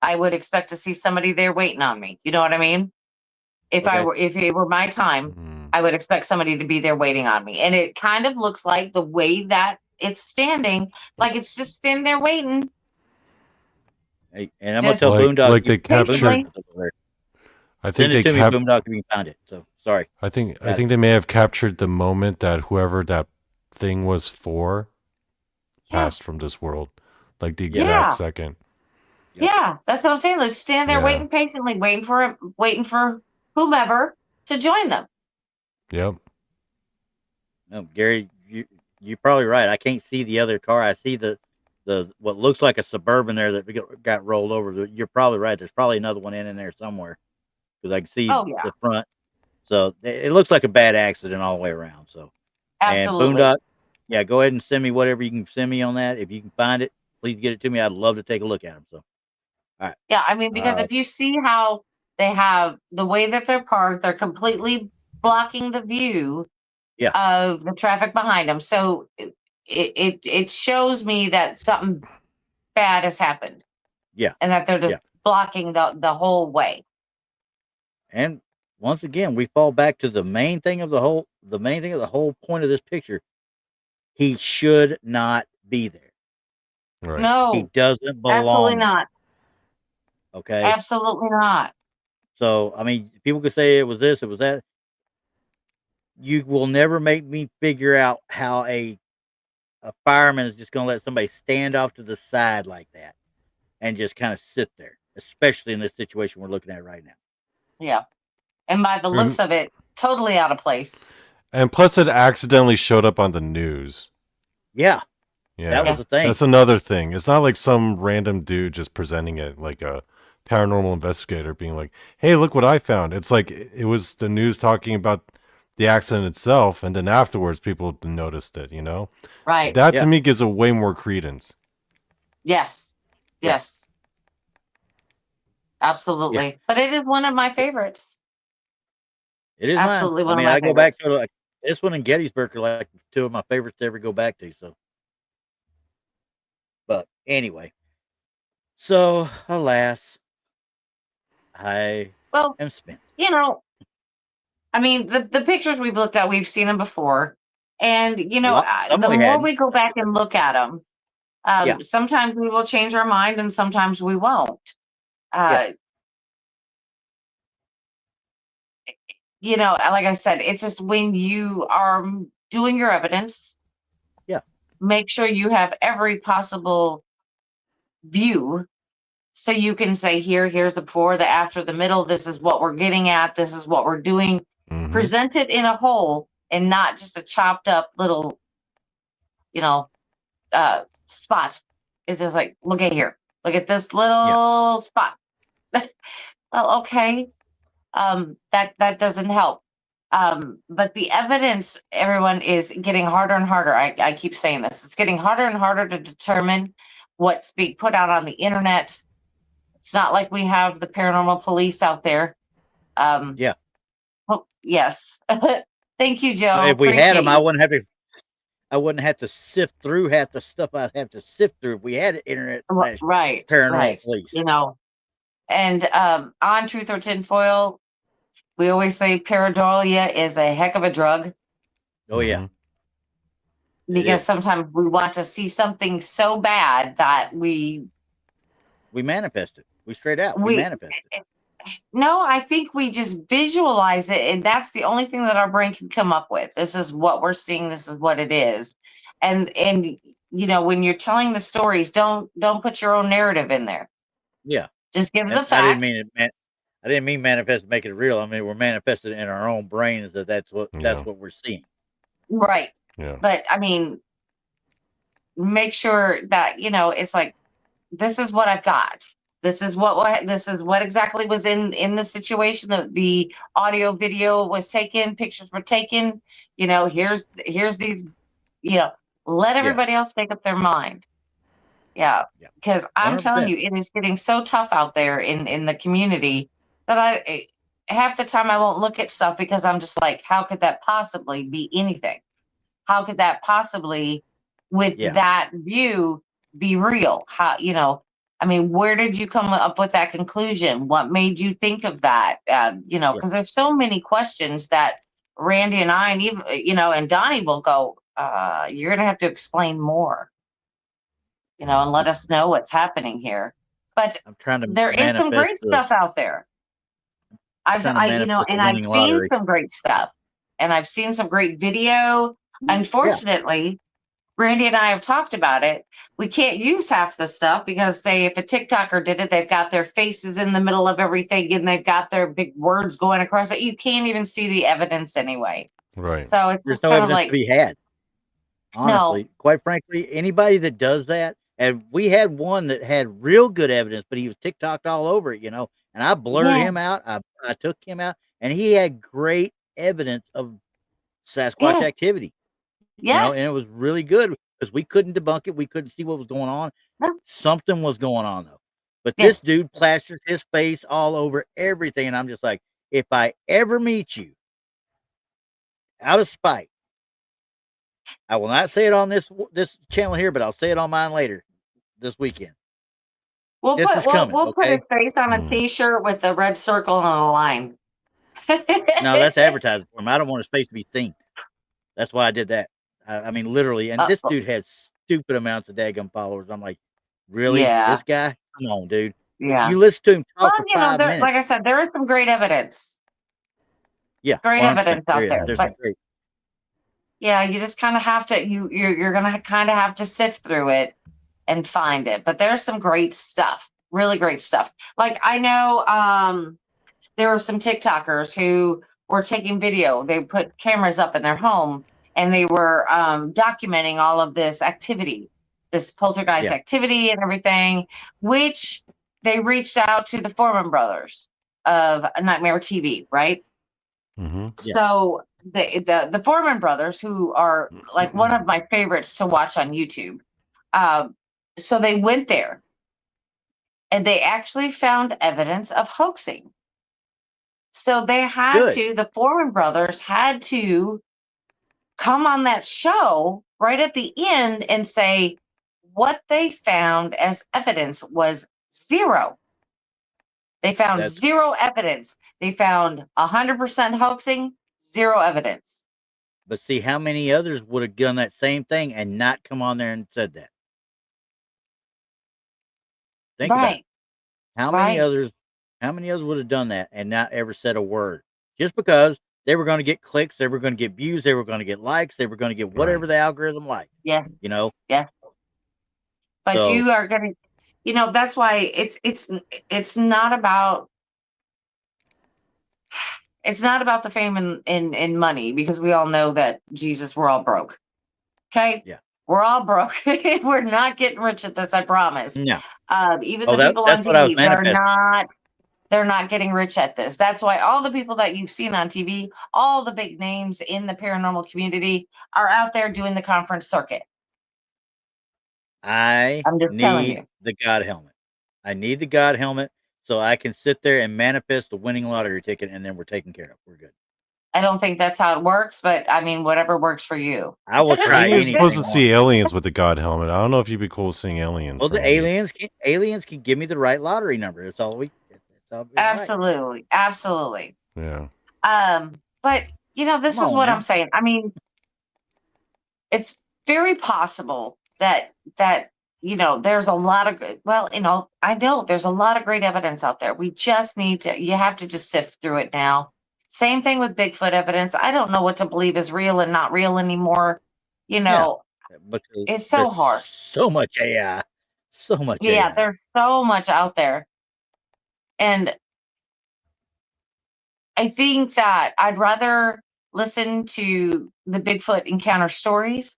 I would expect to see somebody there waiting on me. You know what I mean? If it were my time, I would expect somebody to be there waiting on me. And it kind of looks like the way that it's standing, like it's just standing there waiting. Hey, and I'm gonna tell Boondock, like they captured. I think they captured Boondock if you can find it. So sorry. I think they may have captured the moment that whoever that thing was for passed from this world, like the exact second. Yeah, that's what I'm saying. Let's stand there waiting patiently, waiting for whomever to join them. Yep. No, Gary, you're probably right. I can't see the other car. I see the what looks like a Suburban there that got rolled over. You're probably right. There's probably another one in there somewhere because I can see the front. So it looks like a bad accident all the way around. So absolutely. And Boondock, go ahead and send me whatever you can send me on that. If you can find it, please get it to me. I'd love to take a look at them. So. All right. Yeah, I mean, because if you see how they have the way that they're parked, they're completely blocking the view of the traffic behind them. So it shows me that something bad has happened. Yeah. And that they're just blocking the whole way. And once again, we fall back to the main thing of the whole point of this picture. He should not be there. Right. No. He doesn't belong. Absolutely not. Okay. Absolutely not. So, I mean, people could say it was this, it was that. You will never make me figure out how a fireman is just going to let somebody stand off to the side like that and just kind of sit there, especially in this situation we're looking at right now. Yeah. And by the looks of it, totally out of place. And plus it accidentally showed up on the news. Yeah. That was the thing. That's another thing. It's not like some random dude just presenting it like a paranormal investigator being like, hey, look what I found. It's like it was the news talking about the accident itself, and then afterwards people noticed it. Right. That to me gives it way more credence. Yes. Yeah. Yes. Absolutely. Yeah. But it is one of my favorites. It is Absolutely mine. one of my I go back favorites. to this one and Gettysburg are like two of my favorites to ever go back to. So, but anyway, so alas, I Well, am spent. I mean, the pictures we've looked at, we've seen them before. And, Some the we more hadn't. we go back and look at them, Yeah. sometimes we will change our mind and sometimes we won't. Like I said, it's just when you are doing your evidence, make sure you have every possible view so you can say, here's the before, the after, the middle, this is what we're getting at, this is what we're doing. Present it in a whole and not just a chopped up little, spot. It's just like, look at here, look at this little spot. Well, okay. That doesn't help. But the evidence, everyone, is getting harder and harder. I keep saying this. It's getting harder and harder to determine what's being put out on the internet. It's not like we have the paranormal police out there. Oh, yes. Thank you, Joe. If we had them, you. I wouldn't have to sift through half the stuff I'd have to sift through if we had internet Right. paranormal police. And on Truth or Tinfoil, we always say pareidolia is a heck of a drug. Oh, yeah. Because sometimes we want to see something so bad that we manifest it. We straight out. We manifest it. No, I think we just visualize it, and that's the only thing that our brain can come up with. This is what we're seeing. This is what it is. And when you're telling the stories, don't put your own narrative in there. Yeah. Just give the facts. I didn't mean manifest, make it real. I mean, we're manifested in our own brains that's what we're seeing. Right. Yeah. But I mean, make sure that, it's like, this is what I've got. This is what exactly was in the situation. The audio video was taken, pictures were taken, here's these, let everybody else make up their mind. Yeah. Because I'm 100%. telling you, it is getting so tough out there in the community that half the time I won't look at stuff because I'm just like, how could that possibly be anything? How could that possibly, with that view, be real? How, I mean, where did you come up with that conclusion? What made you think of that? Because there's so many questions that Randy and I, and even, and Donny will go, you're going to have to explain more, and let us know what's happening here. But there is some great stuff out there. I've seen some great stuff, and I've seen some great video. Unfortunately, Randy and I have talked about it. We can't use half the stuff because, say, if a TikToker did it, they've got their faces in the middle of everything and they've got their big words going across it. You can't even see the evidence anyway. Right. So it's There's just no kind of evidence like, to be had. Honestly, quite frankly, anybody that does that, and we had one that had real good evidence, but he was TikToked all over it, and I blurred him out. I took him out, and he had great evidence of Sasquatch activity. Yes. And it was really good because we couldn't debunk it. We couldn't see what was going on. No. Something was going on though. But this dude plasters his face all over everything. And I'm just like, if I ever meet you out of spite, I will not say it on this channel here, but I'll say it on mine later this weekend. We'll put his face on a t-shirt with a red circle and a line. No, that's advertising for him. I don't want his face to be seen. That's why I did that. I mean, literally. And this dude had stupid amounts of daggum followers. I'm like, really? Yeah. This guy? Come on, dude. Yeah. You listen to him talk for 5 minutes. Like I said, there is some great evidence. Yeah. Great evidence out there. There's but, great. Yeah, you just kind of have to, you're going to kind of have to sift through it and find it. But there's some great stuff. Really great stuff. Like I know there were some TikTokers who were taking video. They put cameras up in their home and they were documenting all of this activity, this poltergeist activity and everything, which they reached out to the Foreman brothers of Nightmare TV, right? Mm-hmm. So the Foreman brothers, who are like one of my favorites to watch on YouTube, so they went there and they actually found evidence of hoaxing. So they had Good. the Foreman brothers had to come on that show right at the end and say what they found as evidence was zero. They found That's zero evidence. They found 100% hoaxing, zero evidence. But see, how many others would have done that same thing and not come on there and said that? Think about it. Right. How Right. many others would have done that and not ever said a word? Just because they were going to get clicks, they were going to get views, they were going to get likes, they were going to get whatever the algorithm liked. Yes. You know? Yes. But So, you are going to, that's why it's not about the fame and money, because we all know that Jesus, we're all broke. Okay. yeah. We're all broke. We're not getting rich at this, I promise. No. Even the people on that's what I was TV, manifesting. they're not getting rich at this. That's why all the people that you've seen on TV, all the big names in the paranormal community are out there doing the conference circuit. I'm just telling you. The God helmet. I need the God helmet so I can sit there and manifest the winning lottery ticket, and then we're taken care of. We're good. I don't think that's how it works, but I mean, whatever works for you. I will try You're anything. supposed to see aliens with the God helmet. I don't know if you'd be cool seeing aliens. Well, the aliens can give me the right lottery number. It's all Absolutely. Right. Absolutely. Yeah. But this is what I'm saying. I mean, it's very possible that there's a lot of I know there's a lot of great evidence out there. We just you have to just sift through it now. Same thing with Bigfoot evidence. I don't know what to believe is real and not real anymore. It's so hard. So much AI. So much AI. Yeah, there's so much out there. And I think that I'd rather listen to the Bigfoot encounter stories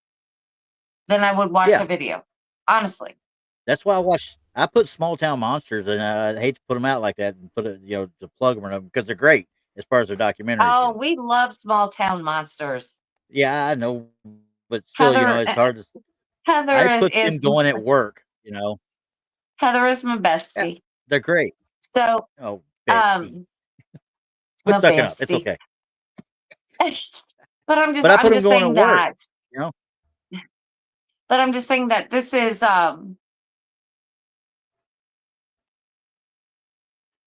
than I would watch a video. Honestly. That's why I put Small Town Monsters, and I hate to put them out like that and put it, to plug them because they're great as far as their documentaries. Oh, we love Small Town Monsters. Yeah, I know, but still, it's hard to. I put them going at work. Heather is my bestie. Yeah, they're great. So, bestie. Quit sucking up. It's okay. But I'm just saying that. But I'm just saying that this is a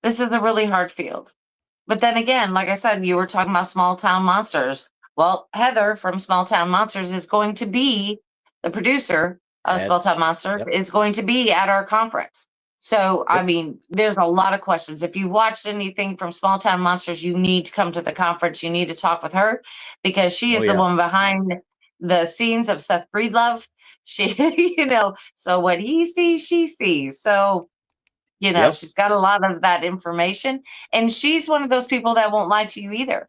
really hard field. But then again, like I said, you were talking about Small Town Monsters. Well, Heather from Small Town Monsters is going to be the producer of Small Town Monsters, is going to be at our conference. So, I mean, there's a lot of questions. If you watched anything from Small Town Monsters, you need to come to the conference. You need to talk with her because she is the one behind the scenes of Seth Breedlove. She, so what he sees, she sees. So, she's got a lot of that information. And she's one of those people that won't lie to you either.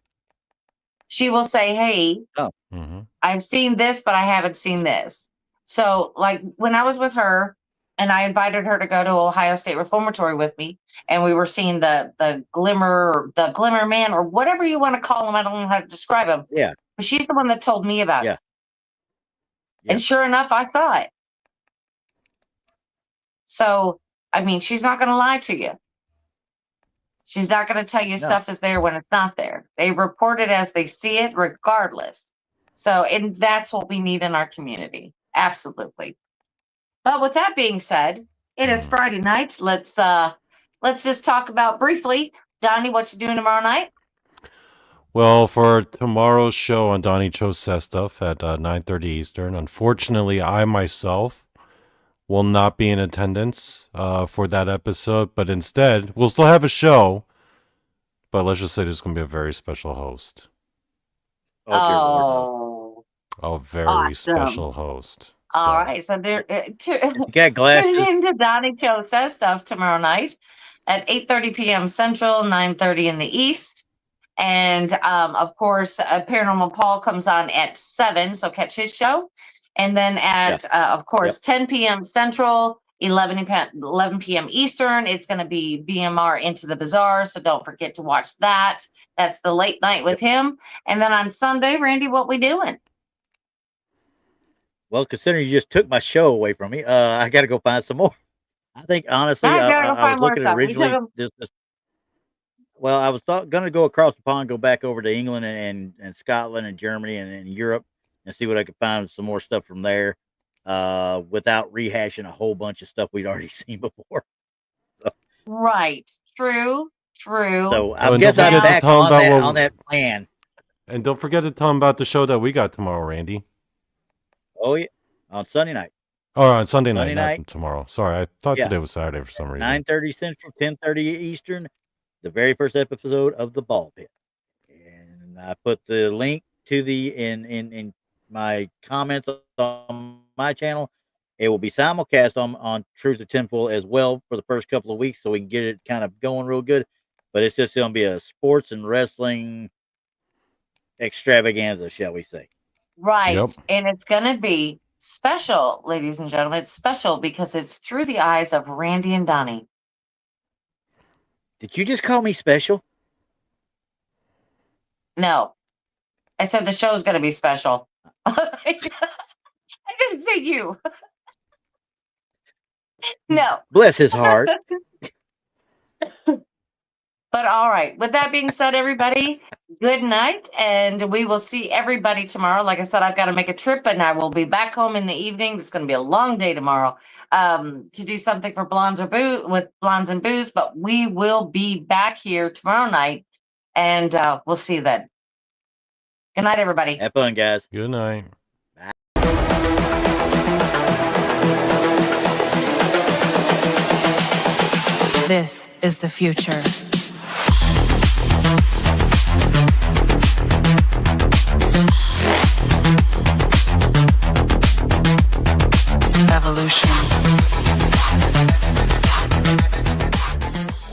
She will say, hey, I've seen this, but I haven't seen this. So, like, when I was with her, and I invited her to go to Ohio State Reformatory with me, and we were seeing the glimmer man, or whatever you want to call him. I don't know how to describe him. Yeah. But she's the one that told me about it. And sure enough, I saw it. So, I mean, she's not going to lie to you. She's not going to tell you stuff is there when it's not there. They report it as they see it, regardless. So, and that's what we need in our community. Absolutely. But with that being said, it is Friday night. Let's just talk about briefly, Donny, what you doing tomorrow night? Well, for tomorrow's show on Donny Chose Says Stuff at 9:30 Eastern, unfortunately, I myself will not be in attendance for that episode, but instead, we'll still have a show, but let's just say there's going to be a very special host. Oh, a very special host. So. All right, so tune in to Donny Chose Says Stuff tomorrow night at 8:30 p.m. Central, 9:30 in the East. And, of course, Paranormal Paul comes on at 7, so catch his show. And then at, of course, 10 p.m. Central, 11 p.m. Eastern. It's going to be BMR Into the Bazaar, so don't forget to watch that. That's the late night with him. And then on Sunday, Randy, what we doing? Well, considering you just took my show away from me, I got to go find some more. I think honestly, I was looking at originally. Well, I was going to go across the pond, go back over to England and Scotland and Germany and Europe and see what I could find some more stuff from there, without rehashing a whole bunch of stuff we'd already seen before. So, right. True. So I guess I'm back on that plan. And don't forget to tell them about the show that we got tomorrow, Randy. Oh, yeah. On Sunday night. Oh, on Sunday night, not tomorrow. Sorry, I thought today was Saturday for some reason. 9:30 Central, 10:30 Eastern, the very first episode of The Ball Pit. And I put the link to in my comments on my channel. It will be simulcast on Truth or Tinfoil as well for the first couple of weeks, so we can get it kind of going real good. But it's just going to be a sports and wrestling extravaganza, shall we say. Right. Yep. And it's going to be special, ladies and gentlemen. It's special because it's through the eyes of Randy and Donny. Did you just call me special? No. I said the show's going to be special. I didn't say you. No. Bless his heart. But all right. With that being said, everybody, good night. And we will see everybody tomorrow. Like I said, I've got to make a trip and I will be back home in the evening. It's going to be a long day tomorrow to do something for Blondes and Booze. But we will be back here tomorrow night and we'll see you then. Good night, everybody. Have fun, guys. Good night. Bye. This is the future. Evolution.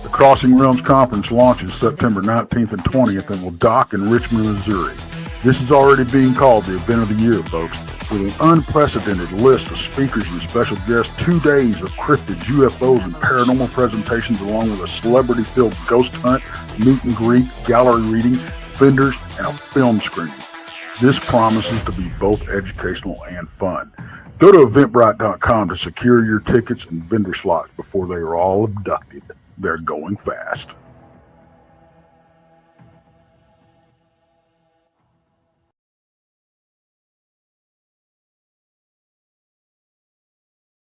The Crossing Realms Conference launches September 19th and 20th and will dock in Richmond, Missouri. This is already being called the event of the year, folks. With an unprecedented list of speakers and special guests, 2 days of cryptids, UFOs, and paranormal presentations, along with a celebrity-filled ghost hunt, meet and greet, gallery reading, vendors, and a film screening. This promises to be both educational and fun. Go to eventbrite.com to secure your tickets and vendor slots before they are all abducted. They're going fast.